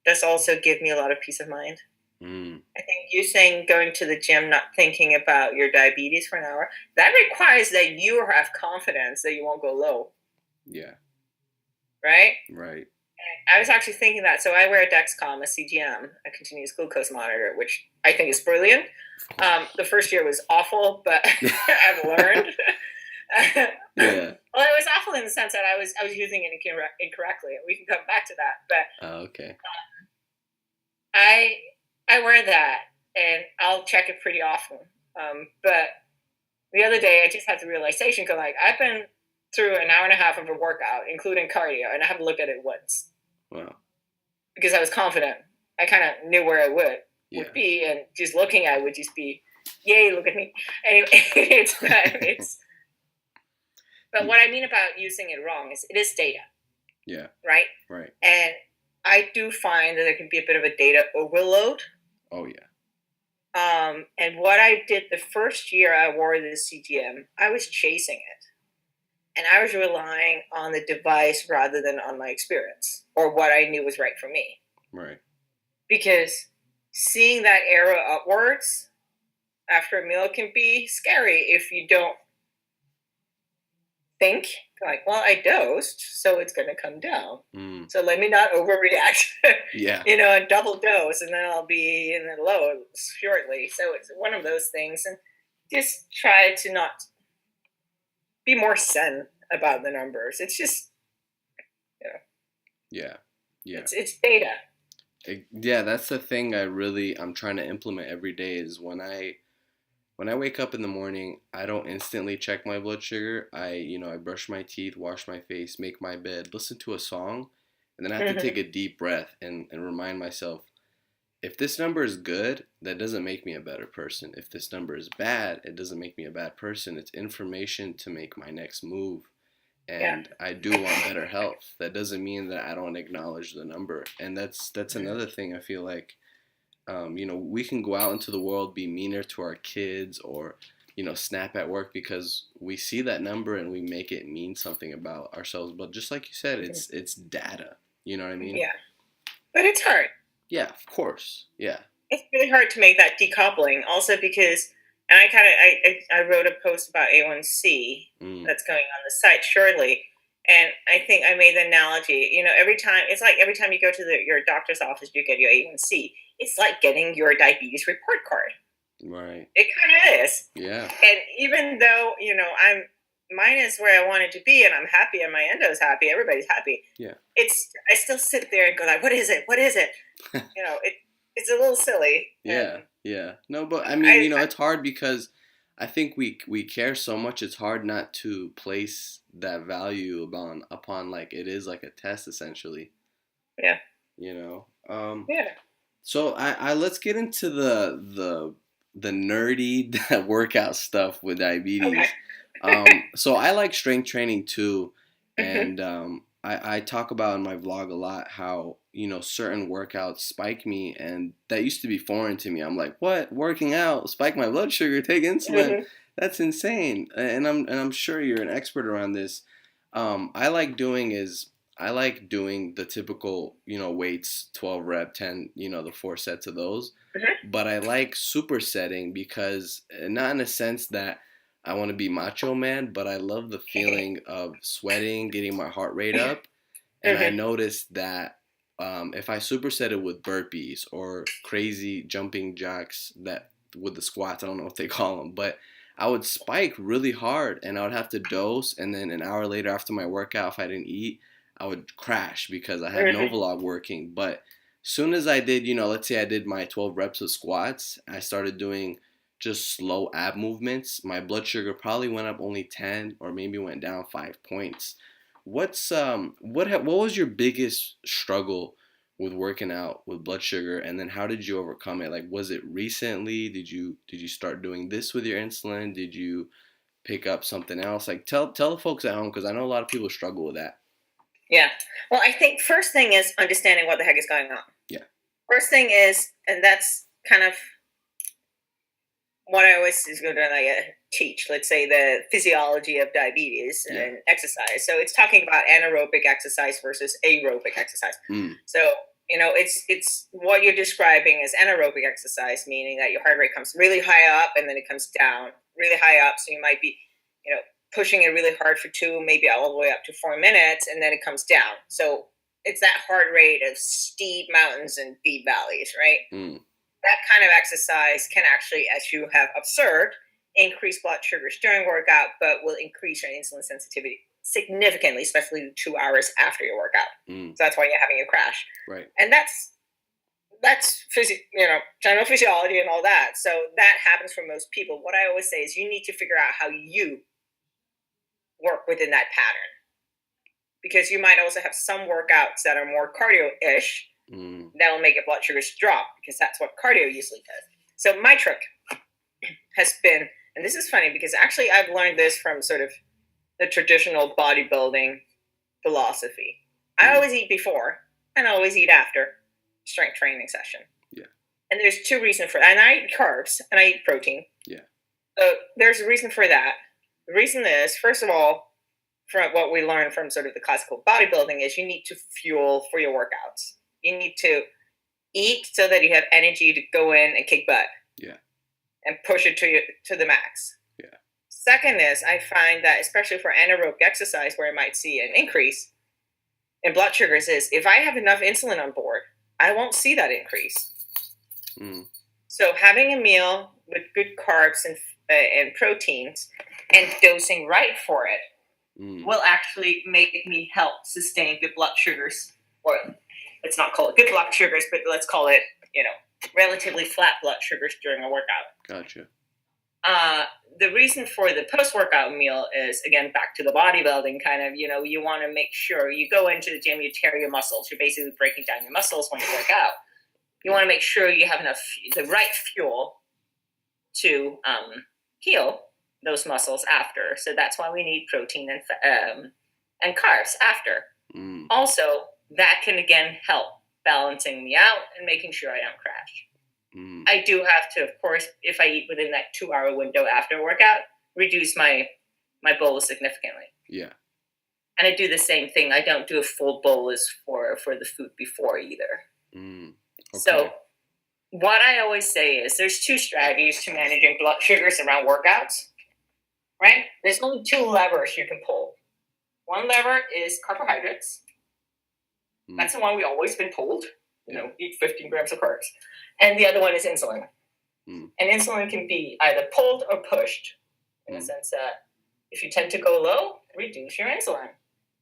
does also give me a lot of peace of mind. I think you saying going to the gym, not thinking about your diabetes for an hour, that requires that you have confidence that you won't go low. Yeah. Right? Right. I was actually thinking that. So I wear a Dexcom, a CGM, a continuous glucose monitor, which I think is brilliant. The first year was awful, but I've learned. Yeah. Well, it was awful in the sense that I was using it incorrectly. We can come back to that, but okay. I wear that and I'll check it pretty often. But the other day I just had the realization because I've been through an hour and a half of a workout, including cardio, and I haven't looked at it once. Wow. Because I was confident. I kind of knew where I would be, and just looking at it would just be, yay, look at me. Anyway, but what I mean about using it wrong is it is data. Yeah. Right? Right. And I do find that there can be a bit of a data overload. Oh, yeah. And what I did the first year I wore this CGM, I was chasing it. And I was relying on the device rather than on my experience or what I knew was right for me. Right. Because seeing that arrow upwards after a meal can be scary if you don't think, like, well, I dosed, so it's going to come down. Mm. So let me not overreact, Yeah. and double dose, and then I'll be in the low shortly. So it's one of those things. And just try to not be more zen about the numbers. It's just, Yeah. Yeah. it's data. Yeah, that's the thing I'm trying to implement every day is when I wake up in the morning, I don't instantly check my blood sugar. I brush my teeth, wash my face, make my bed, listen to a song, and then I have to take Mm-hmm. a deep breath and remind myself, if this number is good, that doesn't make me a better person. If this number is bad, it doesn't make me a bad person. It's information to make my next move. Yeah. And I do want better health. That doesn't mean that I don't acknowledge the number. And that's another thing I feel like we can go out into the world, be meaner to our kids, or snap at work because we see that number and we make it mean something about ourselves. But just like you said, it's data. You know what I mean? Yeah. But it's hard. Yeah, of course. Yeah. It's really hard to make that decoupling. Also because, and I wrote a post about A1C Mm. that's going on the site shortly, and I think I made the analogy. Every time it's like every time you go to your doctor's office, you get your A1C. It's like getting your diabetes report card. Right. It kind of is. Yeah. And even though mine is where I wanted to be, and I'm happy, and my endo's happy, everybody's happy. Yeah. I still sit there and go like, what is it? What is it? It's a little silly. Yeah. Yeah. No, but I mean, it's hard because I think we care so much. It's hard not to place that value upon like it is like a test essentially. Yeah. Yeah. So I let's get into the nerdy workout stuff with diabetes. Okay. So I like strength training too, Mm-hmm. and I talk about in my vlog a lot how certain workouts spike me, and that used to be foreign to me. I'm like, what? Working out spike my blood sugar, take insulin? Mm-hmm. That's insane. And I'm sure you're an expert around this. I like doing the typical, weights, 12 rep, 10, the 4 sets of those. Mm-hmm. But I like supersetting because not in a sense that I want to be macho man, but I love the feeling of sweating, getting my heart rate up. And I Mm-hmm. noticed that if I supersetted with burpees or crazy jumping jacks that with the squats, I don't know what they call them, but I would spike really hard and I would have to dose. And then an hour later after my workout, if I didn't eat, I would crash because I had Mm-hmm. Novolog working. But soon as I did, let's say I did my 12 reps of squats, I started doing just slow ab movements. My blood sugar probably went up only 10 or maybe went down 5 points. What was your biggest struggle with working out with blood sugar, and then how did you overcome it? Like, was it recently? Did you start doing this with your insulin? Did you pick up something else? Like, tell the folks at home because I know a lot of people struggle with that. Yeah. Well, I think first thing is understanding what the heck is going on. Yeah. First thing is, and that's kind of what I always is going to teach. Let's say the physiology of diabetes and exercise. So it's talking about anaerobic exercise versus aerobic exercise. Mm. So it's what you're describing as anaerobic exercise, meaning that your heart rate comes really high up and then it comes down really high up. So you might be, pushing it really hard for 2, maybe all the way up to 4 minutes, and then it comes down. So it's that heart rate of steep mountains and deep valleys, right? Mm. That kind of exercise can actually, as you have observed, increase blood sugars during workout, but will increase your insulin sensitivity significantly, especially 2 hours after your workout. Mm. So that's why you're having a crash. Right. And that's general physiology and all that. So that happens for most people. What I always say is you need to figure out how you work within that pattern, because you might also have some workouts that are more cardio-ish. That will make your blood sugars drop because that's what cardio usually does. So my trick has been, and this is funny because actually I've learned this from sort of the traditional bodybuilding philosophy. I always eat before and I always eat after strength training session. Yeah. And there's 2 reasons for that. And I eat carbs and I eat protein. Yeah. So there's a reason for that. The reason is, first of all, from what we learned from sort of the classical bodybuilding is you need to fuel for your workouts. You need to eat so that you have energy to go in and kick butt. Yeah. And push it to the max. Yeah. Second is I find that especially for anaerobic exercise where I might see an increase in blood sugars is if I have enough insulin on board, I won't see that increase. So having a meal with good carbs and proteins and dosing right for it will actually make me help sustain good blood sugars, or let's not call it good blood sugars, but let's call it, relatively flat blood sugars during a workout. Gotcha. The reason for the post-workout meal is, again, back to the bodybuilding kind of, you want to make sure you go into the gym, you tear your muscles. You're basically breaking down your muscles when you work out. You want to make sure you have the right fuel to heal those muscles after. So that's why we need protein and carbs after. Also, that can, again, help balancing me out and making sure I don't crash. I do have to, of course, if I eat within that 2-hour window after workout, reduce my bolus significantly. Yeah. And I do the same thing. I don't do a full bolus for the food before either. Okay. So what I always say is there's 2 strategies to managing blood sugars around workouts, right? There's only 2 levers you can pull. One lever is carbohydrates. That's the one we've always been told. Eat 15 grams of carbs. And the other one is insulin. And insulin can be either pulled or pushed in the sense that if you tend to go low, reduce your insulin.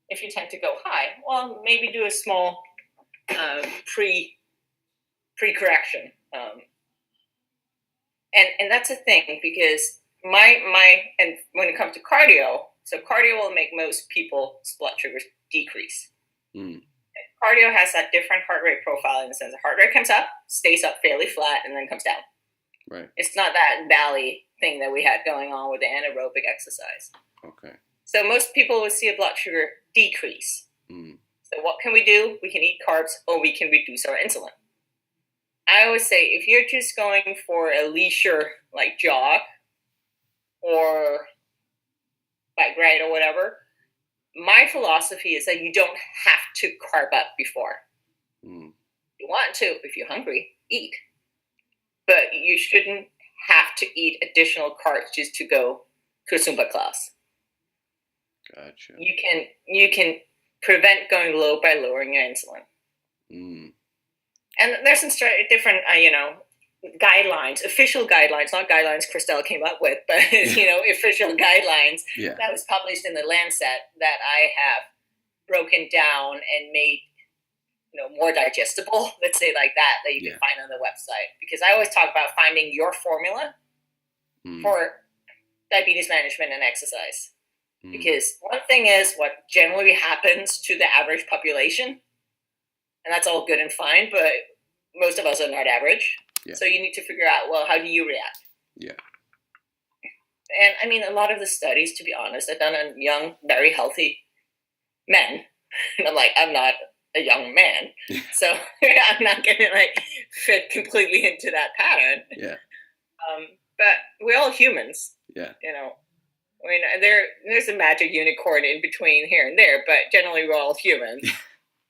If you tend to go high, well, maybe do a small pre-correction. And that's a thing because and when it comes to cardio, so cardio will make most people's blood sugars decrease. Cardio has that different heart rate profile in the sense the heart rate comes up, stays up fairly flat, and then comes down. Right. It's not that valley thing that we had going on with the anaerobic exercise. Okay. So most people will see a blood sugar decrease. So what can we do? We can eat carbs or we can reduce our insulin. I always say if you're just going for a leisure like jog or bike ride or whatever, my philosophy is that you don't have to carb up before. You want to, if you're hungry, eat. But you shouldn't have to eat additional carbs just to go to a Zumba class. Gotcha. You can prevent going low by lowering your insulin. And there's some different, guidelines, official guidelines, not guidelines Christel came up with, but, official guidelines that was published in the Lancet that I have broken down and made, more digestible, let's say like that you can find on the website. Because I always talk about finding your formula for diabetes management and exercise. Because one thing is what generally happens to the average population, and that's all good and fine, but most of us are not average. Yeah. So you need to figure out, well, how do you react? Yeah. And I mean, a lot of the studies, to be honest, are done on young, very healthy men. And I'm like, I'm not a young man. So I'm not going to fit completely into that pattern. Yeah. But we're all humans. Yeah. I mean, there's a magic unicorn in between here and there, but generally we're all humans.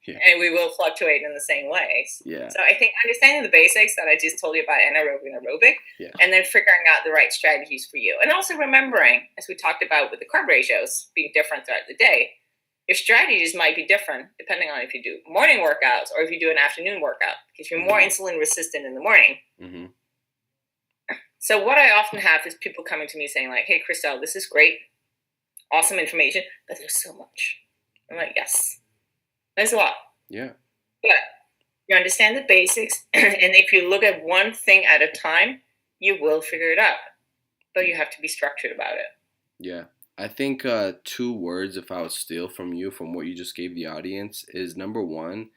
Yeah. And we will fluctuate in the same ways. Yeah. So I think understanding the basics that I just told you about anaerobic and aerobic, and then figuring out the right strategies for you. And also remembering, as we talked about with the carb ratios being different throughout the day, your strategies might be different depending on if you do morning workouts or if you do an afternoon workout, because you're more insulin resistant in the morning. So what I often have is people coming to me saying like, hey, Christel, this is great. Awesome information, but there's so much. I'm like, yes. There's a lot. Yeah. But you understand the basics, and if you look at one thing at a time, you will figure it out. But you have to be structured about it. Yeah. I think 2 words, if I would steal from you, from what you just gave the audience, is number 1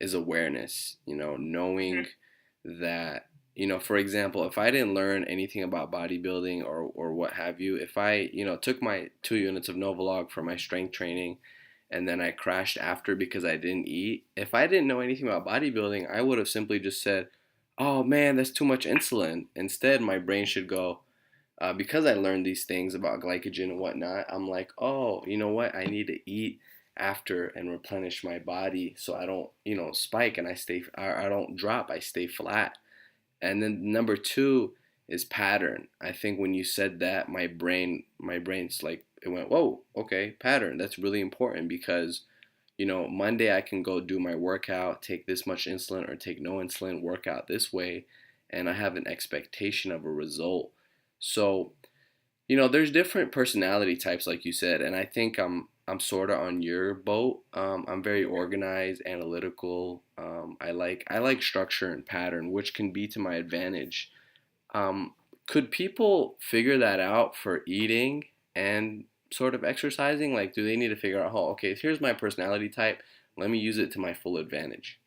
is awareness. Knowing that, for example, if I didn't learn anything about bodybuilding or what have you, if I, took my 2 units of Novolog for my strength training, and then I crashed after because I didn't eat. If I didn't know anything about bodybuilding, I would have simply just said, oh man, that's too much insulin. Instead, my brain should go, because I learned these things about glycogen and whatnot, I'm like, oh, you know what? I need to eat after and replenish my body so I don't, spike and I don't drop, I stay flat. And then number two is pattern. I think when you said that, my brain's like, it went, whoa, okay, pattern. That's really important because, Monday I can go do my workout, take this much insulin or take no insulin, work out this way, and I have an expectation of a result. So, there's different personality types, like you said, and I think I'm sort of on your boat. I'm very organized, analytical. I like structure and pattern, which can be to my advantage. Could people figure that out for eating and sort of exercising? Like, do they need to figure out, oh, okay, here's my personality type. Let me use it to my full advantage.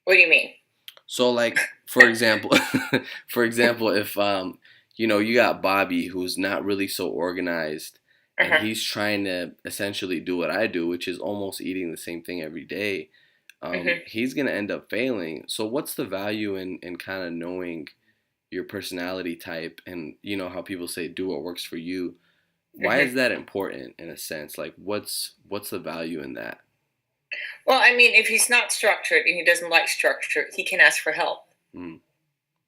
What do you mean? So, like, for example, if you got Bobby who's not really so organized, and Uh-huh. he's trying to essentially do what I do, which is almost eating the same thing every day, Hmm. he's gonna end up failing. So, what's the value in kind of knowing your personality type, and how people say do what works for you? Why Hmm. is that important in a sense? Like, what's the value in that? Well, I mean, if he's not structured and he doesn't like structure, he can ask for help. Mm,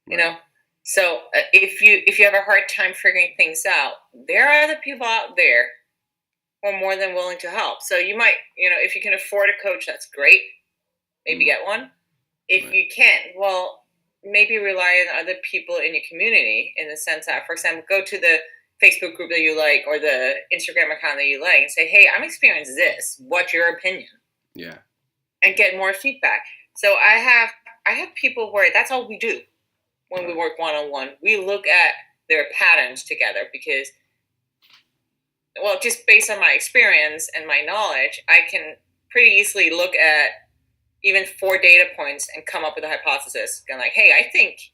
You right. know. So if you have a hard time figuring things out, there are other people out there who are more than willing to help. So you might, if you can afford a coach, that's great. Maybe Mm, get one. If right. you can't, well, maybe rely on other people in your community in the sense that, for example, go to the Facebook group that you like or the Instagram account that you like and say, hey, I'm experiencing this. What's your opinion? Yeah. And get more feedback. So I have people where that's all we do when we Right. work one on one. We look at their patterns together because, well, just based on my experience and my knowledge, I can pretty easily look at even 4 data points and come up with a hypothesis. And like, hey, I think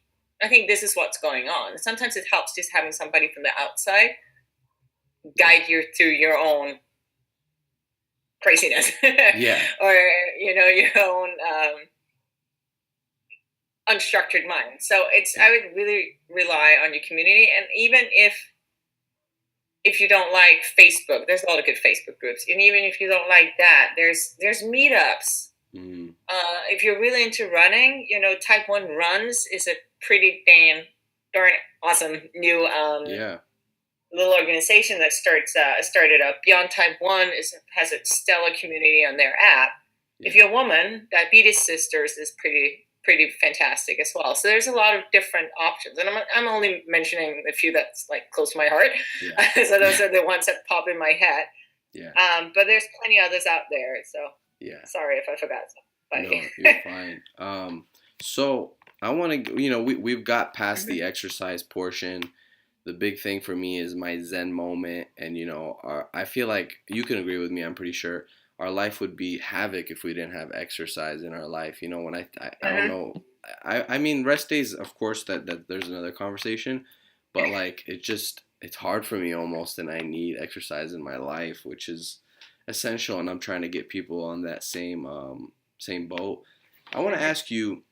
this is what's going on. Sometimes it helps just having somebody from the outside Yeah. guide you through your own craziness, Yeah. or your own unstructured mind. So I Yeah. would really rely on your community, and even if you don't like Facebook, there's a lot of good Facebook groups, and even if you don't like that, there's meetups. Mm, If you're really into running, Type One Runs is a pretty darn awesome new yeah. little organization that started up. Beyond Type One has a stellar community on their app. If Yeah. you're a woman, Diabetes Sisters is pretty fantastic as well. So there's a lot of different options, and I'm only mentioning a few that's like close to my heart. Yeah. So those Yeah. are the ones that pop in my head. Yeah. But there's plenty others out there. So Yeah. sorry if I forgot somebody. No, you're fine. So I want to, we've got past Mhm. the exercise portion. The big thing for me is my Zen moment, and I feel like you can agree with me. I'm pretty sure our life would be havoc if we didn't have exercise in our life. When I don't Mhm. know, I mean rest days, of course, that there's another conversation, but like it's hard for me almost, and I need exercise in my life, which is essential, and I'm trying to get people on that same boat. I want to Mhm. ask you,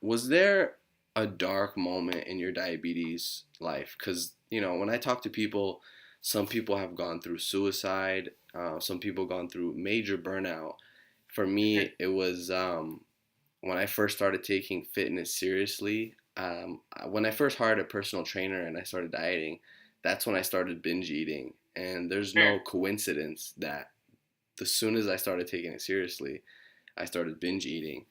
was there a dark moment in your diabetes life? Because, when I talk to people, some people have gone through suicide, some people gone through major burnout. For Mhm. me, it was when I first started taking fitness seriously. When I first hired a personal trainer and I started dieting, that's when I started binge eating. And there's Mhm. no coincidence that as soon as I started taking it seriously, I started binge eating,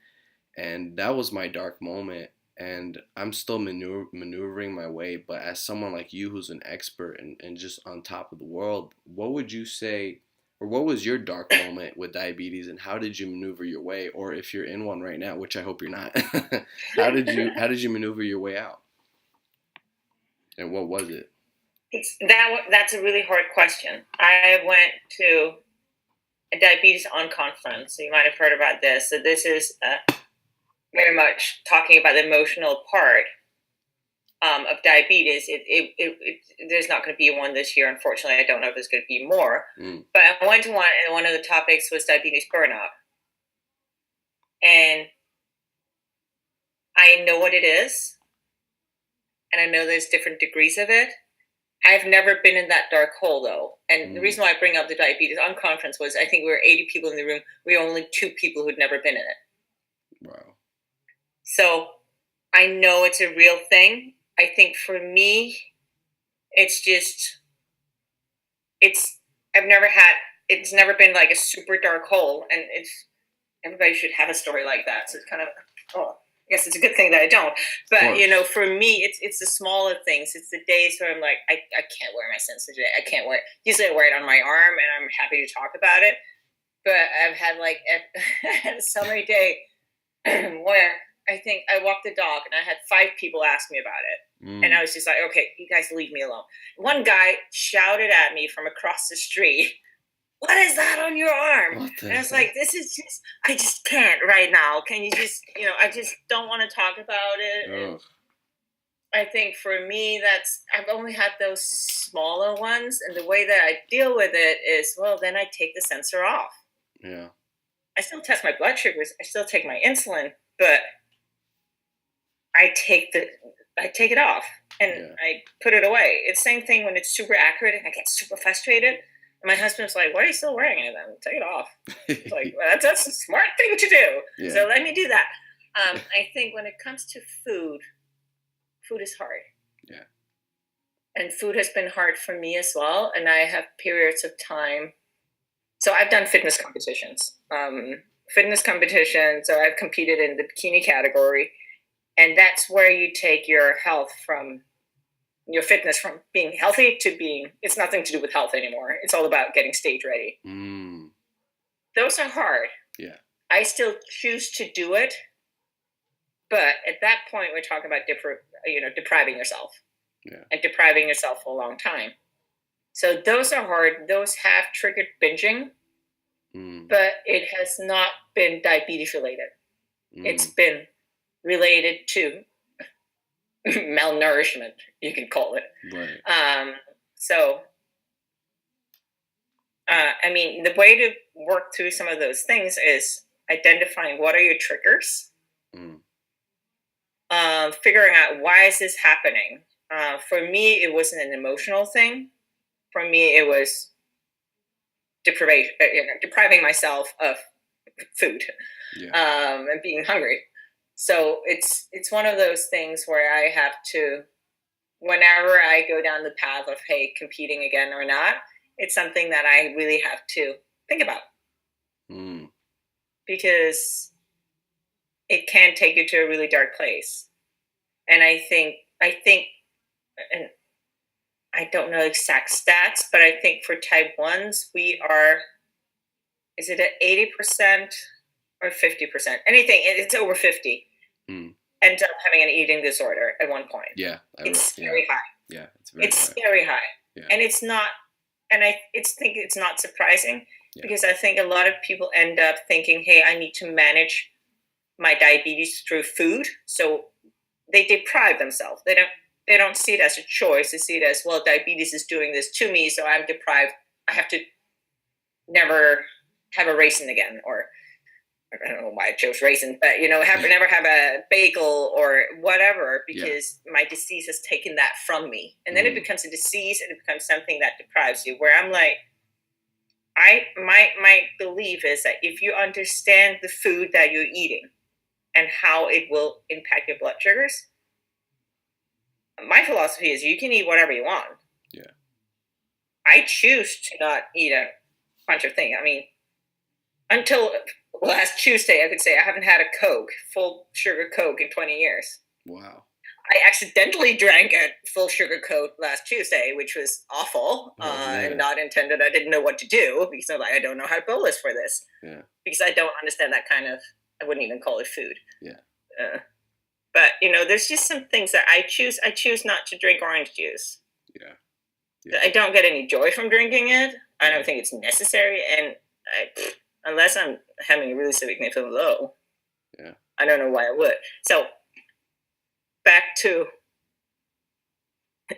and that was my dark moment. And I'm still maneuvering my way, but as someone like you who's an expert and just on top of the world, what would you say, or what was your dark moment with diabetes, and how did you maneuver your way, or if you're in one right now, which I hope you're not, how did you maneuver your way out, and what was it? That's a really hard question. I went to a diabetes on conference. So you might have heard about this. So this is very much talking about the emotional part of diabetes. There's not going to be one this year, unfortunately. I don't know if there's going to be more. Mm, But I went to one, and one of the topics was diabetes burnout. And I know what it is, and I know there's different degrees of it. I've never been in that dark hole, though. And the reason why I bring up the diabetes on conference was I think we were 80 people in the room. We were only 2 people who'd never been in it. Wow. So I know it's a real thing. I think for me, it's just, I've never had, it's never been like a super dark hole. And everybody should have a story like that. So it's kind of, I guess it's a good thing that I don't. But, for me, it's the smaller things. It's the days where I'm like, I can't wear my sensor today. I can't wear it. Usually I wear it on my arm, and I'm happy to talk about it. But I've had like a summer day where I think I walked the dog, and I had 5 people ask me about it. And I was just like, okay, you guys leave me alone. One guy shouted at me from across the street, "What is that on your arm?" And I was like, this is just, I just can't right now. Can you just, I just don't want to talk about it. And I think for me, I've only had those smaller ones. And the way that I deal with it is, well, then I take the sensor off. Yeah. I still test my blood sugars. I still take my insulin, but I take it off and I put it away. It's the same thing when it's super accurate and I get super frustrated. My husband's like, "Why are you still wearing it then? Take it off." It's like, well, that's a smart thing to do. Yeah. So let me do that. I think when it comes to food is hard. Yeah. And food has been hard for me as well. And I have periods of time. So I've done fitness competitions. So I've competed in the bikini category. And that's where you take your health from, your fitness from being healthy to being, it's nothing to do with health anymore. It's all about getting stage ready. Those are hard. Yeah. I still choose to do it. But at that point, we're talking about depriving yourself. Yeah. And depriving yourself for a long time. So those are hard. Those have triggered binging. But it has not been diabetes related. It's been related to malnourishment, you can call it. Right. The way to work through some of those things is identifying what are your triggers, figuring out why is this happening. For me, it wasn't an emotional thing. For me, it was depriving myself of food, and being hungry. So it's one of those things where I have to, whenever I go down the path of, hey, competing again or not, it's something that I really have to think about. Because it can take you to a really dark place. And I think, and I don't know exact stats, but I think for type 1s, we are, is it at 80% or 50%? Anything, it's over 50. Ends up having an eating disorder at one point. Yeah. It's very high. Yeah, it's very high. Yeah. And it's not, and I think it's not surprising because I think a lot of people end up thinking, hey, I need to manage my diabetes through food. So they deprive themselves. They don't see it as a choice. They see it as, well, diabetes is doing this to me, so I'm deprived. I have to never have a raisin again, or I don't know why I chose raisin, but never have a bagel or whatever, because my disease has taken that from me. And then it becomes a disease, and it becomes something that deprives you, where I'm like, my belief is that if you understand the food that you're eating and how it will impact your blood sugars, my philosophy is you can eat whatever you want. Yeah. I choose to not eat a bunch of things. I mean, until last Tuesday, I could say I haven't had a Coke, full sugar Coke, in 20 years. Wow. I accidentally drank a full sugar Coke last Tuesday, which was awful and not intended. I didn't know what to do because I'm like, I don't know how to bolus for this. Yeah. Because I don't understand that kind of, I wouldn't even call it food. Yeah. But, there's just some things that I choose. I choose not to drink orange juice. Yeah. I don't get any joy from drinking it. I don't think it's necessary. And unless I'm having a really significant low, I don't know why I would. So back to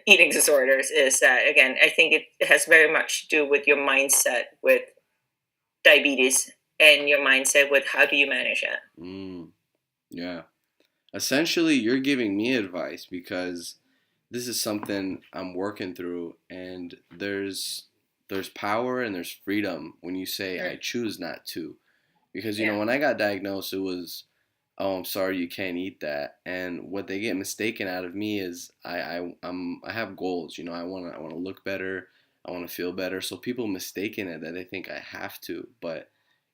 eating disorders is that, again, I think it has very much to do with your mindset with diabetes and your mindset with how do you manage it. Yeah. Essentially, you're giving me advice because this is something I'm working through, and there's power and there's freedom when you say I Mm, choose not to. Because yeah. when I got diagnosed, it was, oh, I'm sorry, you can't eat that. And what they get mistaken out of me is I have goals. I want to look better. I want to feel better. So people mistaken it that they think I have to. But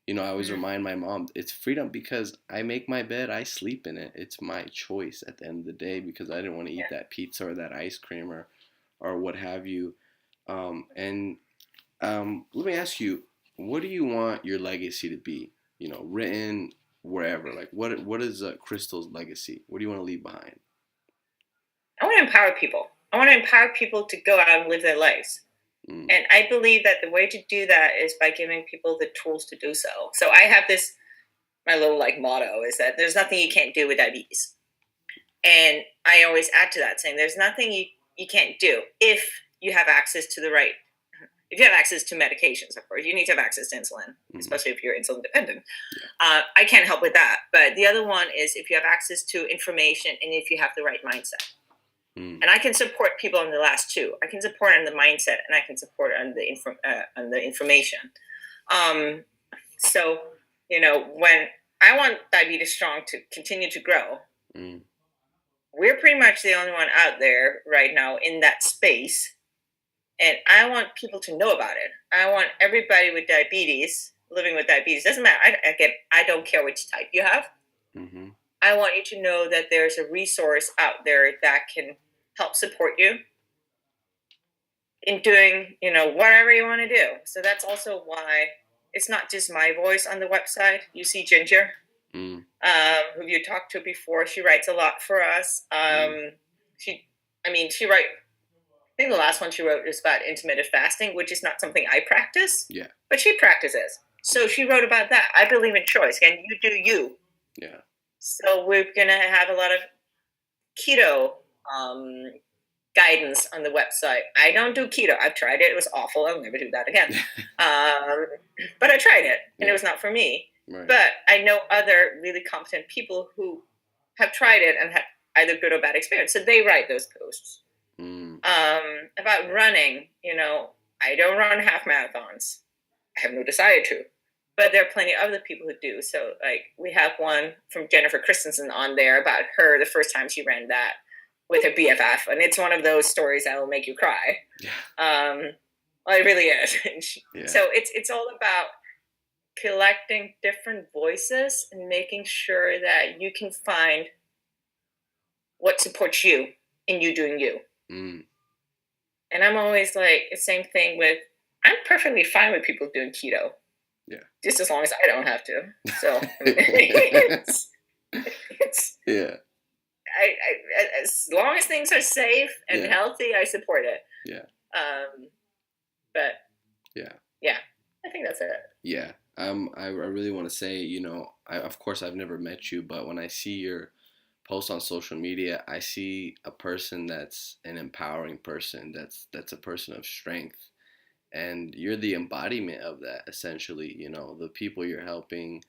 I always Mm, remind my mom it's freedom because I make my bed, I sleep in it. It's my choice at the end of the day because I didn't want to eat yeah. that pizza or that ice cream or what have you. And let me ask you, what do you want your legacy to be? Written wherever. Like, what is Christel's legacy? What do you want to leave behind? I want to empower people. I want to empower people to go out and live their lives. Mm, And I believe that the way to do that is by giving people the tools to do so. So I have this, my little like motto is that there's nothing you can't do with diabetes. And I always add to that saying there's nothing you can't do if you have access to the right, if you have access to medications, of course. You need to have access to insulin, mm-hmm. especially if you're insulin dependent. Yeah. I can't help with that. But the other one is if you have access to information and if you have the right mindset. Mm, And I can support people on the last two. I can support on the mindset, and I can support on the information. Um, so when I want Diabetes Strong to continue to grow, mm, we're pretty much the only one out there right now in that space, and I want people to know about it. I want everybody with diabetes, living with diabetes, doesn't matter. I don't care which type you have. mm-hmm. I want you to know that there's a resource out there that can help support you in doing whatever you want to do. So that's also why it's not just my voice on the website. You see Ginger, Mm, who you talked to before. She writes a lot for us. mm, She write. I think the last one she wrote is about intermittent fasting, which is not something I practice, yeah. but she practices. So she wrote about that. I believe in choice, and you do you. Yeah. So we're gonna have a lot of keto um, guidance on the website. I don't do keto. I've tried it. It was awful. I'll never do that again. Um, but I tried it, and it Yeah. was not for me. Right. But I know other really competent people who have tried it and had either good or bad experience. So they write those posts. Mm, About running, I don't run half marathons. I have no desire to. But there are plenty of other people who do. So, like, we have one from Jennifer Christensen on there about her the first time she ran that with her BFF, and it's one of those stories that will make you cry. yeah. Well, it really is. Yeah. So it's all about collecting different voices and making sure that you can find what supports you in you doing you. Mm, And I'm always like, the same thing with, I'm perfectly fine with people doing keto. yeah. Just as long as I don't have to. So it's Yeah. as long as things are safe and Yeah. healthy, I support it. Yeah. But Yeah. yeah, I think that's it. Yeah. I really want to say, of course I've never met you, but when I see your posts on social media, I see a person that's an empowering person, that's a person of strength. And you're the embodiment of that essentially, the people you're helping,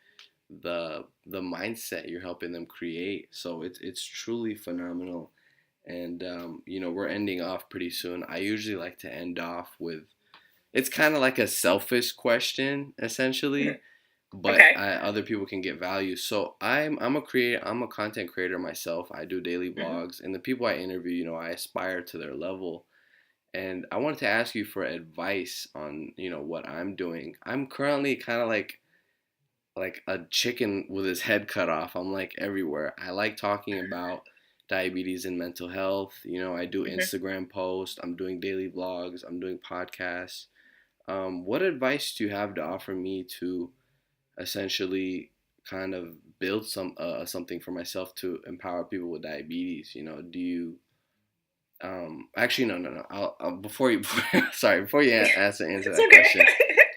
the mindset you're helping them create. So it's truly phenomenal. And we're ending off pretty soon. I usually like to end off with, it's kind of like a selfish question essentially, but Okay. other people can get value. So I'm a creator. I'm a content creator myself. I do daily Mm-hmm. vlogs, and the people I interview, I aspire to their level. And I wanted to ask you for advice on what I'm doing. I'm currently kind of like a chicken with his head cut off. I'm like everywhere. I like talking about diabetes and mental health. I do Mm-hmm. Instagram posts. I'm doing daily vlogs. I'm doing podcasts. What advice do you have to offer me to essentially kind of build something for myself to empower people with diabetes? Do you actually no. Before you sorry, before you answer It's that okay. question.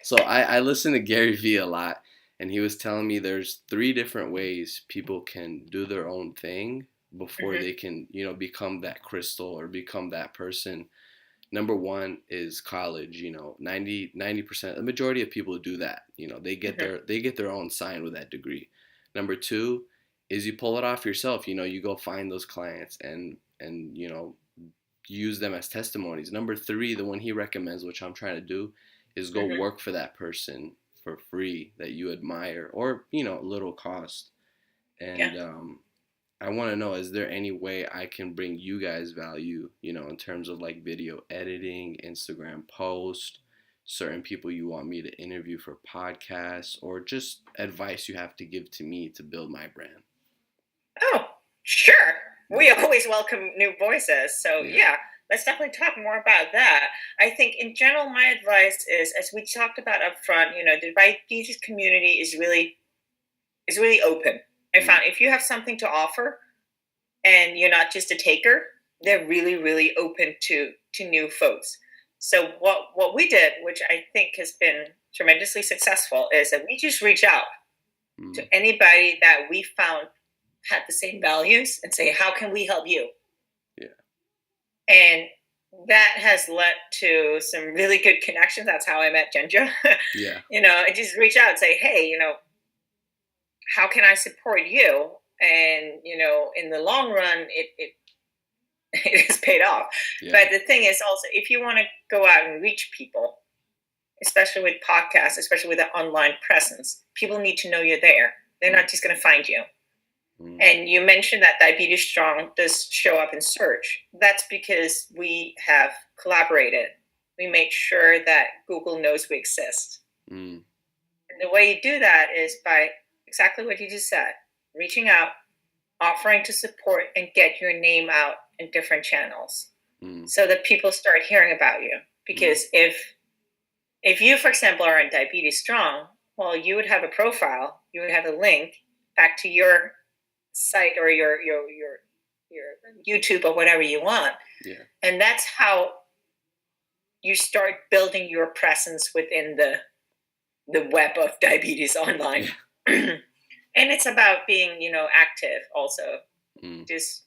So I listen to Gary Vee a lot, and he was telling me there's 3 different ways people can do their own thing before Mm-hmm. they can, become that Christel or become that person. Number 1 is college. 90%, the majority of people do that. They get Mm-hmm. their own sign with that degree. Number 2 is you pull it off yourself. You go find those clients and use them as testimonies. Number 3, the one he recommends, which I'm trying to do, is go work for that person for free that you admire, or little cost. And I want to know, is there any way I can bring you guys value, in terms of like video editing, Instagram post, certain people you want me to interview for podcasts, or just advice you have to give to me to build my brand? Oh, sure. We always welcome new voices. So yeah, let's definitely talk more about that. I think in general, my advice is, as we talked about up front, the diabetes community is really open. I found if you have something to offer and you're not just a taker, they're really, really open to new folks. So what we did, which I think has been tremendously successful, is that we just reach out to anybody that we found had the same values and say, how can we help you? Yeah. And that has led to some really good connections. That's how I met Ginger. Yeah. I just reach out and say, hey, how can I support you? And, in the long run, it has paid off. Yeah. But the thing is also, if you want to go out and reach people, especially with podcasts, especially with an online presence, people need to know you're there. They're not just going to find you. And you mentioned that Diabetes Strong does show up in search. That's because we have collaborated. We make sure that Google knows we exist. And the way you do that is by exactly what you just said, reaching out, offering to support, and get your name out in different channels so that people start hearing about you. Because if you, for example, are on Diabetes Strong, well, you would have a profile, you would have a link back to your site or your YouTube or whatever you want. Yeah. And that's how you start building your presence within the web of diabetes online. Yeah. And it's about being, active also. Just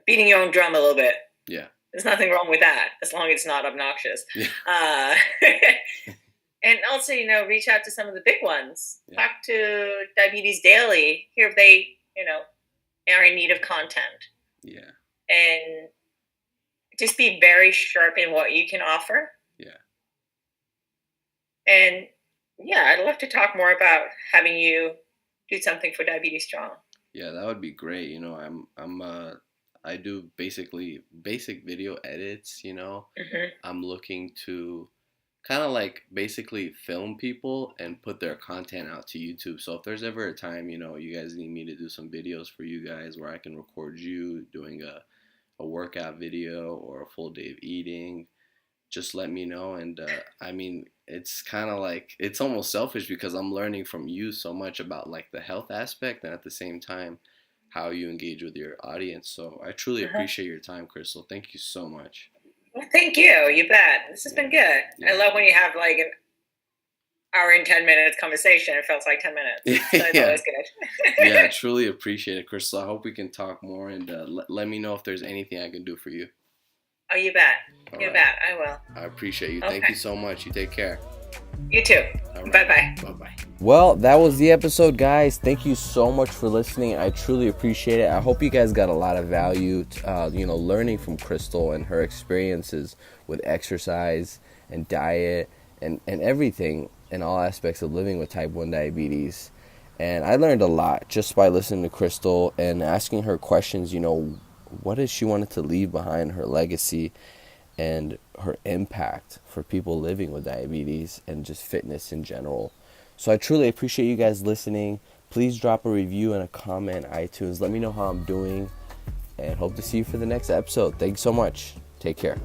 beating your own drum a little bit. Yeah. There's nothing wrong with that, as long as it's not obnoxious. Yeah. And also, reach out to some of the big ones. Yeah. Talk to Diabetes Daily. Hear if they, are in need of content. Yeah. And just be very sharp in what you can offer. Yeah. And yeah, I'd love to talk more about having you do something for Diabetes Strong. Yeah, that would be great. I do basic video edits, I'm looking to kind of like basically film people and put their content out to YouTube. So if there's ever a time, you guys need me to do some videos for you guys where I can record you doing a workout video or a full day of eating, just let me know. And it's kind of like, it's almost selfish because I'm learning from you so much about like the health aspect and at the same time how you engage with your audience. So I truly appreciate your time, Christel. Thank you so much. Well, thank you. You bet. This has been good. Yeah. I love when you have like an hour and 10 minutes conversation. It feels like 10 minutes. So it's always good. Yeah, truly appreciate it, Christel. I hope we can talk more, and let me know if there's anything I can do for you. Oh, you bet. You bet. I will. I appreciate you. Okay. Thank you so much. You take care. You too. Right. Bye-bye. Bye-bye. Well, that was the episode, guys. Thank you so much for listening. I truly appreciate it. I hope you guys got a lot of value, learning from Christel and her experiences with exercise and diet and everything in all aspects of living with type 1 diabetes. And I learned a lot just by listening to Christel and asking her questions, what does she wanted to leave behind, her legacy and her impact for people living with diabetes and just fitness in general. So I truly appreciate you guys listening. Please drop a review and a comment on iTunes. Let me know how I'm doing and hope to see you for the next episode. Thanks so much. Take care.